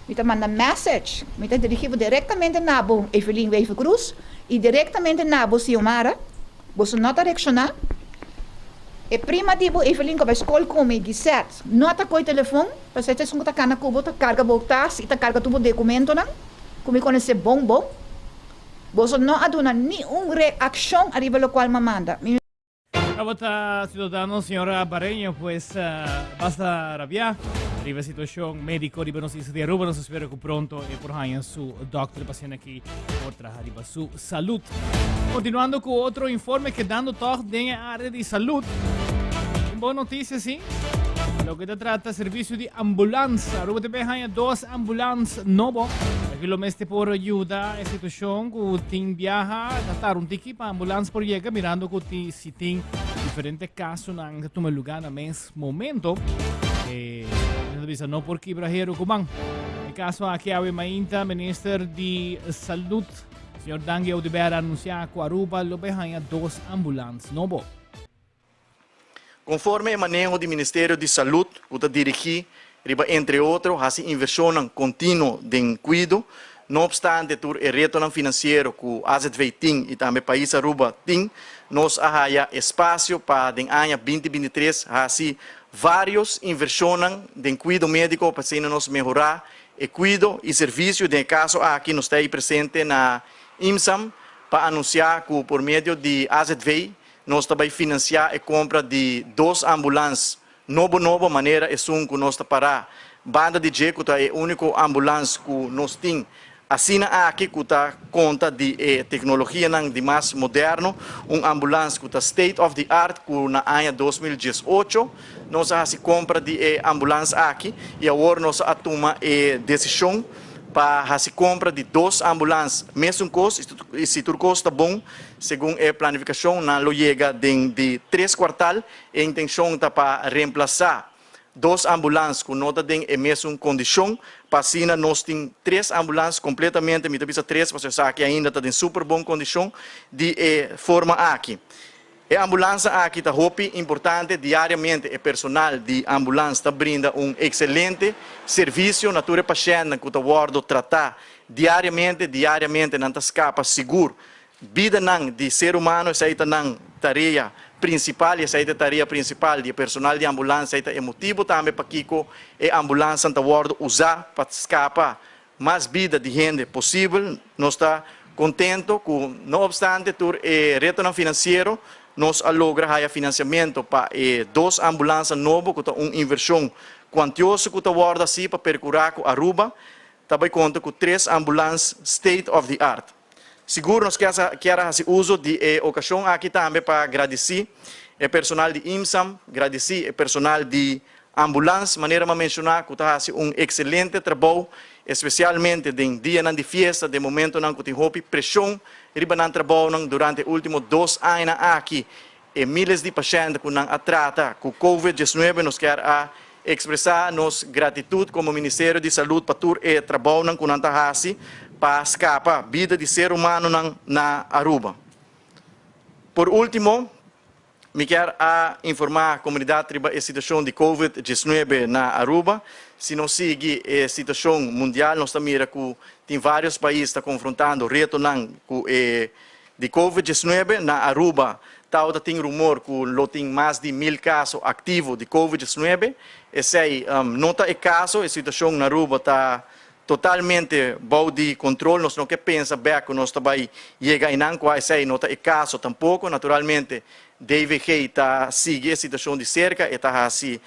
me tá manda message, me tá dirigido diretamente na bo Evelyn Weife Cruz e diretamente na bo Silmara, você não tá reaccionar. E prima di Evelyn que vai escola come giset, nota coi telefone, para você ter que tá na cubo, tá carga botas, e tá carga tubo documento não, como conhece bom, você não aduna nenhuma reação arriba lo qual manda. Bravo, ciudadano, señora Barreño, pues basta rabiar. Arriba a situação médico, arriba notícia de Aruba, nós espero que pronto e por aí su doctor paciente aqui por trazer arriba su saúde. Continuando com outro informe que dando toque na área de saúde. Boa notícia, sim. Lo que te trata serviço de ambulância. Aruba também tem 2 ambulâncias novas. Aqui lo meste por ajuda a situação que tem viaja, tratar um tiki para ambulância por chega, mirando que se tem diferentes casos na toma lugar no mesmo momento. Não por quebrajero Cubán. No caso aqui há o ministro de Saúde, Sr. Dangue Audibera, anunciar que Aruba lo behanha 2 ambulâncias novas. Conforme o manejo do Ministério de Saúde, que está dirigido, entre outros, a inversão contínua de cuidado, não obstante o retorno financeiro que o AZV tem e também o país Aruba tem, nós há espaço para o ano 2023, várias inversões de cuidado médico para nos melhorar o cuidado e serviço. De caso aqui nós estamos presentes na IMSAM para anunciar que por meio de AZV nós também financiar a compra de 2 ambulâncias nova maneira é que nós está para banda de Jeco é a única ambulância que nós temos. Assim aqui que está conta de tecnologia de mais moderno, ambulância que está state of the art que na ano 2018 nós se compra de ambulância aqui e agora nós toma a decisão para se compra de 2 ambulâncias. Mesmo custo, e se o custo está bom, segundo a planificação, na chega de 3 quartais, a intenção está para reemplaçar 2 ambulâncias que não têm a mesma condição. Para assim, nós temos 3 ambulâncias completamente, me precisa 3, você sabe que ainda está em super boa condição de forma aqui. A ambulância aqui está importante diariamente. O personal de ambulância brinda excelente serviço na tua paciente que está tratar diariamente não escapa seguro. Vida de ser humano essa é a tarefa principal, essa é a tarefa principal do personal de ambulância. É motivo também para que a ambulância está usar para escapar mais vida de gente possível. Nós está contento que, não obstante o retorno financeiro, nós logra financiamento para 2 ambulâncias novas, que é uma inversão quantiosa que está assim para percorrer a Aruba. Também conta com 3 ambulâncias state of the art. Seguro nós queremos fazer uso de ocasião aqui também para agradecer o personal de IMSAM, agradecer o personal de ambulância, maneira de mencionar que está fazendo excelente trabalho, especialmente em dia de festa, de momento que tem pressão, riba trabalho durante os últimos 2 anos aqui, e milhares de pacientes que não trata com COVID-19, nós queremos expressar nossa gratidão como Ministério de Saúde para todo o trabalho que nós fazemos para escapar a vida de ser humano na Aruba. Por último, me quero informar a comunidade sobre a situação de COVID-19 na Aruba. se nós seguir a situação mundial, nós estamos mira que tem vários países que estão confrontando retornando com de Covid-19 na Aruba. Tem rumor que tem mais de 1000 casos ativos de Covid-19. Esse aí não está o caso, a situação na Aruba está totalmente boa de controle. Nós não queremos pensar que nós também chega em Ancoa, esse aí não está o caso tampouco. Naturalmente, DVG está seguindo a situação de cerca e está assim.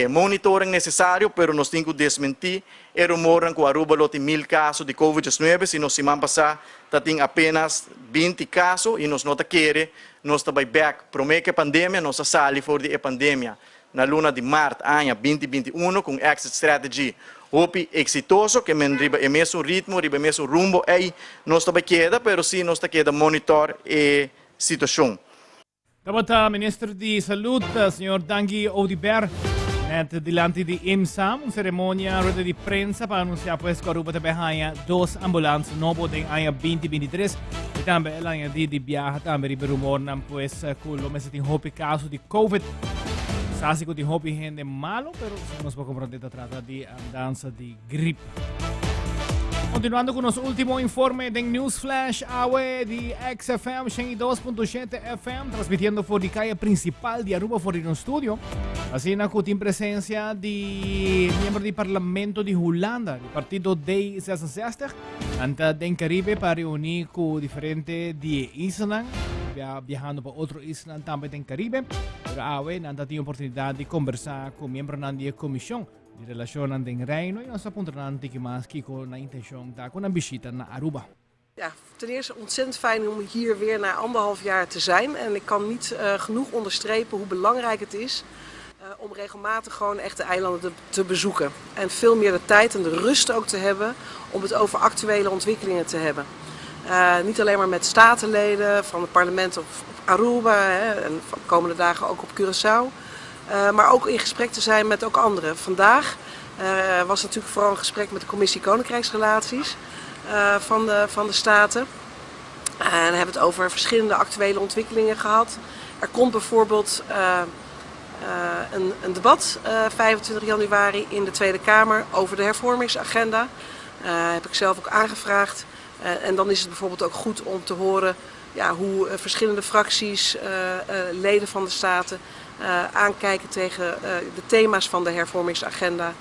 Monitoring necessário, pero nós temos que desmentir. E rumoram que a Aruba tem 1000 casos de Covid-19, se nós semana passada tem apenas 20 casos e nós não queremos, nós também back para que a pandemia, nós saímos fora da pandemia na luna de março, ano 2021, com exit strategy hopi exitoso, que riba o mesmo ritmo, riba o mesmo rumbo, aí nós também queda, pero sim nós queda monitor a situação. Dapat Ministro de Salud, Sr. Dangi Odiber, net delante de IMSA, una ceremonia rueda de prensa para anunciar pues que Aruba também há 2 ambulâncias novas em ano 2023 e também ela de viaje também ribe rumor nam pues que o mês tem hopi caso de Covid. Sasi que tem hopi gente malo, pero nos può comprender trata de andança de gripe. Continuando con nuestro último informe de Newsflash AWE de XFM 102.7 FM, transmitiendo por la calle principal de Aruba por el estudio. Así en presencia de miembro del Parlamento de Holanda, del partido D66, ante den Caribe para reunir con diferentes de Island, viajando por otro Island también en Caribe. Pero AWE anda tiene oportunidad de conversar con miembros de la comisión de relación aan den Reino en onze punten aan tiki maski con na intention daar con een visita naar Aruba. Ja, ten eerste ontzettend fijn om hier weer na 1,5 jaar te zijn. En ik kan niet genoeg onderstrepen hoe belangrijk het is om regelmatig gewoon echt de eilanden te bezoeken. En veel meer de tijd en de rust ook te hebben om het over actuele ontwikkelingen te hebben. Niet alleen maar met statenleden van het parlement op Aruba en de komende dagen ook op Curaçao. Maar ook in gesprek te zijn met ook anderen. Vandaag was natuurlijk vooral een gesprek met de Commissie Koninkrijksrelaties van de Staten. En we hebben het over verschillende actuele ontwikkelingen gehad. Er komt bijvoorbeeld een debat 25 januari in de Tweede Kamer over de hervormingsagenda. Heb ik zelf ook aangevraagd. En dan is het bijvoorbeeld ook goed om te horen hoe verschillende fracties, leden van de Staten, aankijken tegen de thema's van de hervormingsagenda.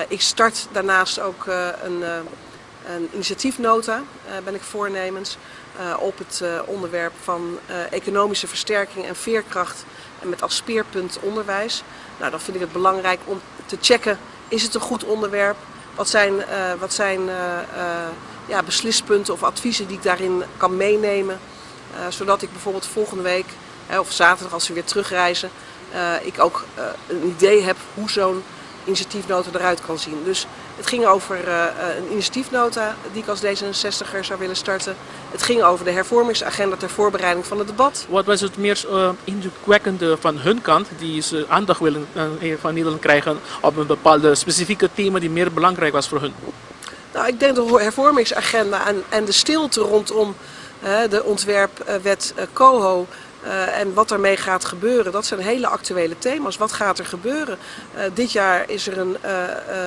Ik start daarnaast ook een initiatiefnota, ben ik voornemens, op het onderwerp van economische versterking en veerkracht en met als speerpunt onderwijs. Nou, dan vind ik het belangrijk om te checken, is het een goed onderwerp? Wat zijn beslispunten of adviezen die ik daarin kan meenemen? Zodat ik bijvoorbeeld volgende week of zaterdag als we weer terugreizen, ik ook een idee heb hoe zo'n initiatiefnota eruit kan zien. Dus het ging over een initiatiefnota die ik als D66er zou willen starten. Het ging over de hervormingsagenda ter voorbereiding van het debat. Wat was het meer indrukwekkende van hun kant, die ze aandacht willen van Nederland krijgen op een bepaalde specifieke thema die meer belangrijk was voor hun? Nou, ik denk de hervormingsagenda en de stilte rondom de ontwerpwet COHO en wat daarmee gaat gebeuren, dat zijn hele actuele thema's. Wat gaat er gebeuren? Dit jaar is er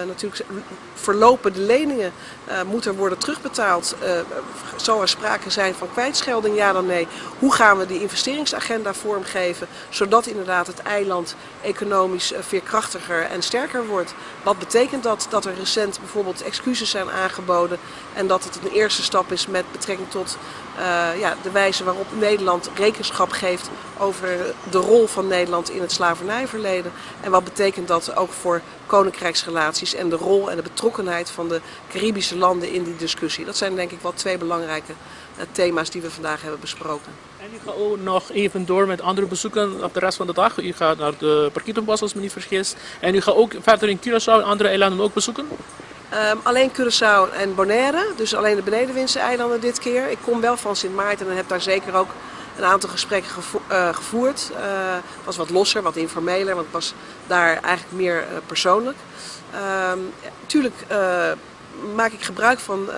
natuurlijk verlopende leningen, moet er worden terugbetaald. Zal er sprake zijn van kwijtschelding, ja dan nee? Hoe gaan we die investeringsagenda vormgeven, zodat inderdaad het eiland economisch veerkrachtiger en sterker wordt? Wat betekent dat? Dat er recent bijvoorbeeld excuses zijn aangeboden en dat het een eerste stap is met betrekking tot de wijze waarop Nederland rekenschap geeft over de rol van Nederland in het slavernijverleden. En wat betekent dat ook voor koninkrijksrelaties en de rol en de betrokkenheid van de Caribische landen in die discussie. Dat zijn denk ik wel 2 belangrijke thema's die we vandaag hebben besproken. En u gaat ook nog even door met andere bezoeken op de rest van de dag. U gaat naar de Parkietenbos als me niet vergis. En u gaat ook verder in Curaçao en andere eilanden ook bezoeken? Alleen Curaçao en Bonaire, dus alleen de Benedenwindse eilanden dit keer. Ik kom wel van Sint Maarten en heb daar zeker ook een aantal gesprekken gevoerd. Het was wat losser, wat informeler, want het was daar eigenlijk meer persoonlijk. Natuurlijk maak ik gebruik van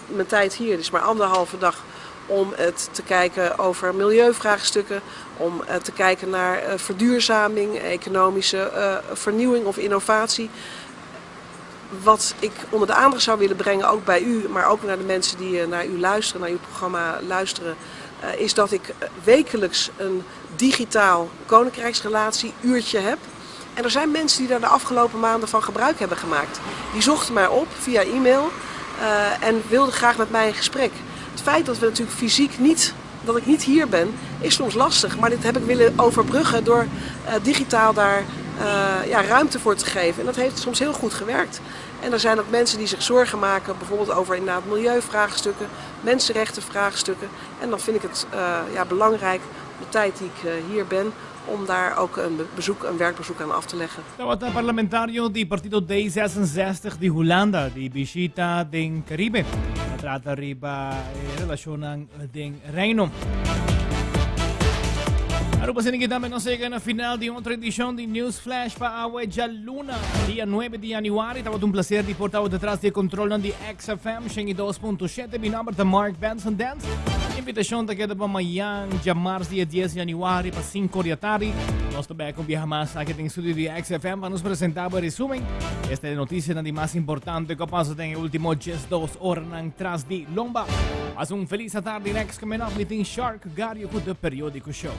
mijn tijd hier, dus maar 1,5 dag, om te kijken over milieuvraagstukken, om te kijken naar verduurzaming, economische vernieuwing of innovatie. wat ik onder de aandacht zou willen brengen, ook bij u, maar ook naar de mensen die naar u luisteren, naar uw programma luisteren, is dat ik wekelijks een digitaal koninkrijksrelatie uurtje heb. En er zijn mensen die daar de afgelopen maanden van gebruik hebben gemaakt. Die zochten mij op via e-mail en wilden graag met mij in gesprek. Het feit dat we natuurlijk fysiek dat ik niet hier ben, is soms lastig. Maar dit heb ik willen overbruggen door digitaal daar ruimte voor te geven. En dat heeft soms heel goed gewerkt. En er zijn ook mensen die zich zorgen maken, bijvoorbeeld over inderdaad milieuvraagstukken, mensenrechtenvraagstukken. En dan vind ik het belangrijk, de tijd die ik hier ben, om daar ook een werkbezoek aan af te leggen. Tawat na parlamentaryo di Partido D66 di Holanda di bisita ding Caribe. Natrata riba relasyon ng ding Reino. Aruba sinigitame ng second na final di otra edisyon di News Flash pa Awe Luna. Dia 9 de Januari, tawad un placer di portado detrás de control ng di XFM, Shengi 2.7, binumber de Mark Benson Dance. Invitasyon ta queda pa mayang Jamars dia 10 Januari pa 5 de tarde. Nós também com Bihamas aqui em estúdio de XFM para nos apresentar o resumen. Esta é a notícia na mais importante que passa em último 2 horas ng tras di Lomba. Haz un feliz tarde next coming up with Shark Gario com o periódico show.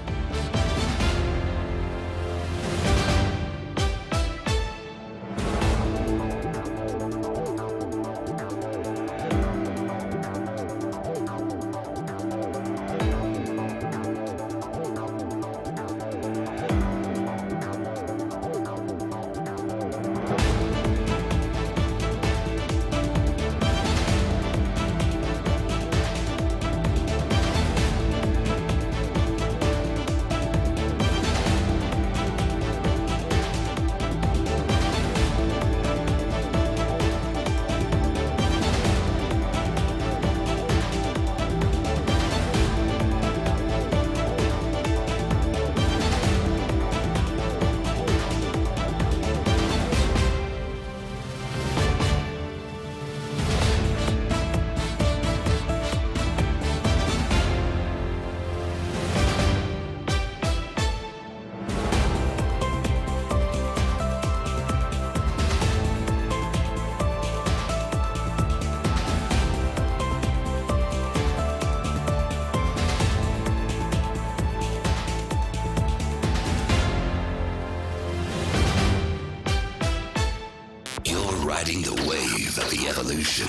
Riding the wave of the evolution.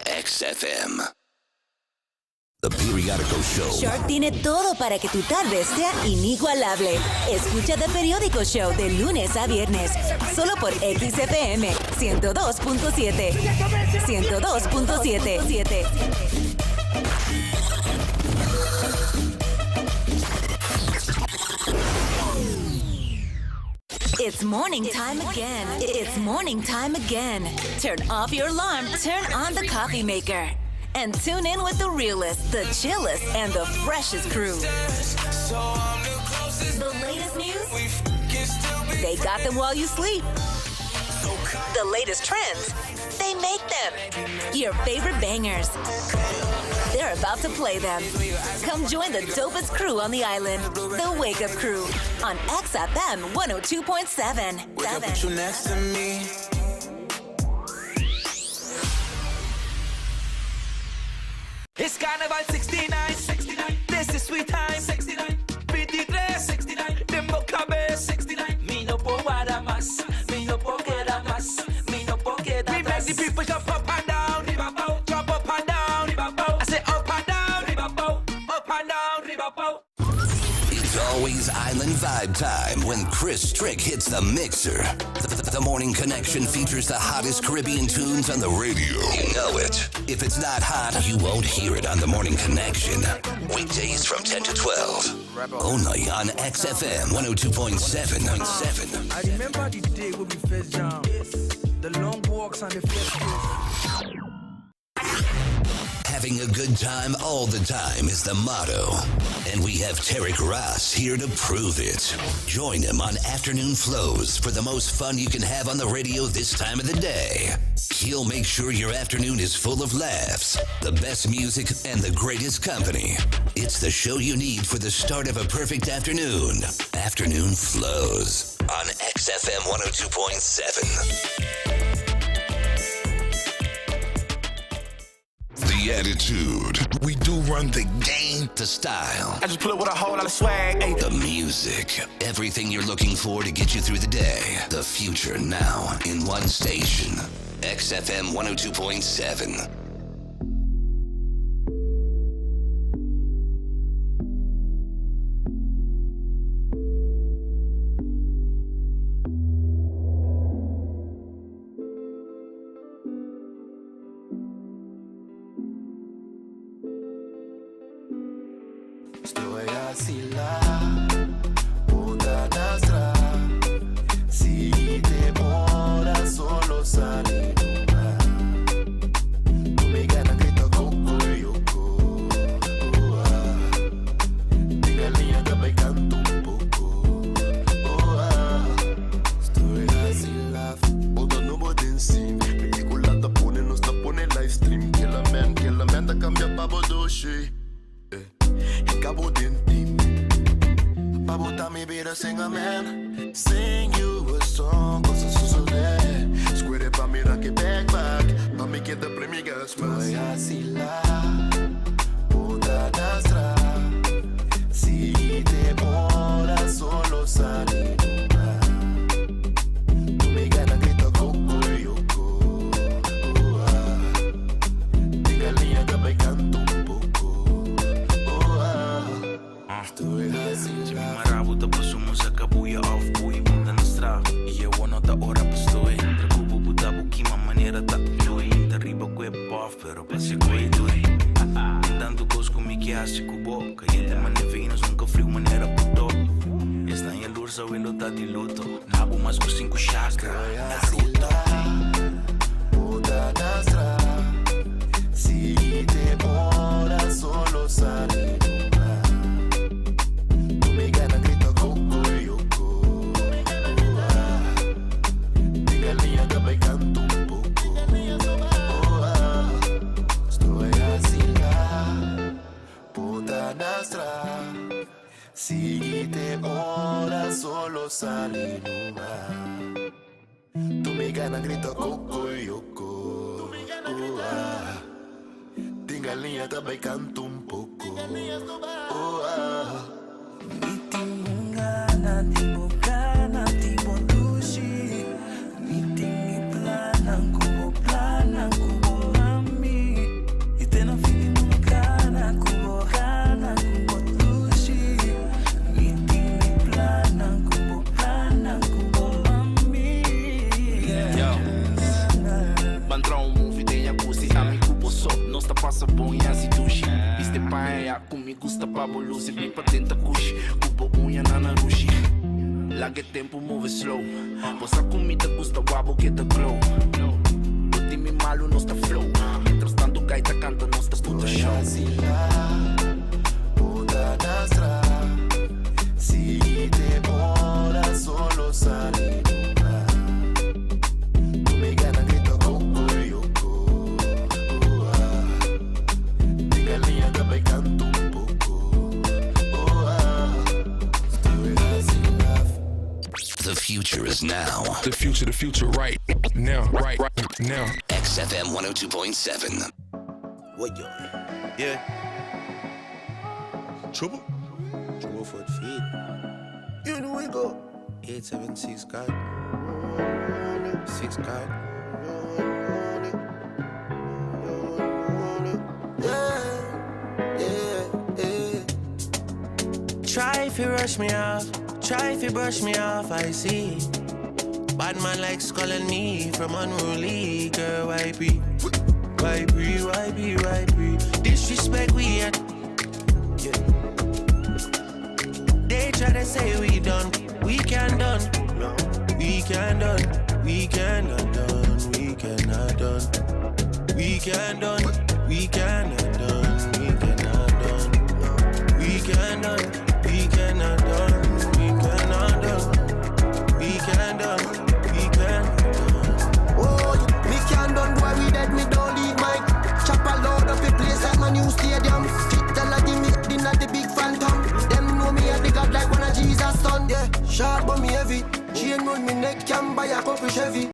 XFM. The Periódico Show. Shark tiene todo para que tu tarde sea inigualable. Escucha The Periódico Show de lunes a viernes, solo por XFM 102.7. 102.7. It's morning time again. It's morning time again. Turn off your alarm, turn on the coffee maker, and tune in with the realest, the chillest, and the freshest crew. The latest news, they got them while you sleep. The latest trends, they make them. Your favorite bangers, they're about to play them. Come join the dopest crew on the island, the Wake Up Crew, on XFM 102.7. Wake up with you next to me. It's Carnival 69. This is sweet time. 69. 23. 69. Dembo cabe 69. Me no puedo guardar más. Me no puedo quedar más. Me no puedo quedar más. We make the people jump up and down. Jump up and down. I say up and down. Up and down. It's always island vibe time when Chris Strick hits the mixer. The Morning Connection features the hottest Caribbean tunes on the radio. You know it. If it's not hot, you won't hear it on the Morning Connection. Weekdays from 10 to 12. Only on XFM 102.7. I remember the day when we first jammed. The long walks and the first kiss. Having a good time all the time is the motto. And we have Tarek Ross here to prove it. Join him on Afternoon Flows for the most fun you can have on the radio this time of the day. He'll make sure your afternoon is full of laughs, the best music, and the greatest company. It's the show you need for the start of a perfect afternoon. Afternoon Flows on XFM 102.7. The attitude. We do run the game. The style. I just pull up with a whole lot of swag. Ay. The music. Everything you're looking for to get you through the day. The future now in one station. XFM 102.7. Estoy así la puta nastra. Si demora solo salir. No me gana grito coco yoko. Diga línea que me canto un poco. Estoy así la puta no pueden sim. Peliculata pone, nos la pone live stream. Que la man da cambia pa bodoshi. Cabo d'intime. Pabo me better sing a man. Sing you a song, cause it's so there. Square pa mira que back. Pa me get the premio gas más. Voy así la puta nastra. Si demora solo salir. No me gana grito coco yoko. Diga línea que me canto un poco. Se mi marabuta pasumo sa kabuya off boy bunda na stra. Iye wano ta ora pastoy. Trakubo buta bukima manera ta joy. Terriba kwe bof pero pasi kwe doy. Andando cosco mi que hace cubo. Cayente manevinos nunca frio manera puto. Está en el ursa velo ta di luto. Nabo mas ko 5 chakra. Naruto. Puta nastra. Si demora solo salir. Seguite ora solo sali numa. Tu me gana grito coco yoko. Tinga linha também canto um pouco. Itingungana tibokana tibotushi. Itingi plana kubo mami. Itena fili mungana kubo hana kubo. Nosta passa bom e assim dushi. Este pai é comigo gusta pa bolusi. Me pa tenta kushi. Kubo unha na narushi. Lá que tempo move slow. Posa comida gusta wabo que the glow. O time malo nosta flow. Mientras tanto gaita canta nosta puta show. Puta nastra. Si demora solo salir. The future is now. The future right now. XFM 102.7. What yo? Yeah. Trouble for the feed. You know we go 876 card. 6 card. Yeah. Try if you rush me off. Try if you brush me off, I see. Bad man likes calling me from unruly. Girl, why be? Disrespect we at. Yeah. They try to say we done. We can done. No. We can done. We cannot done. We cannot done. We can done. We cannot done. We cannot done. We can done. We cannot done. Me don't leave my chop a load up a place like my new stadium. Tell a give me dinner the big phantom. Them know me as the God like one of Jesus' son. Yeah, short but me heavy. Chain round me neck, can buy a couple Chevy.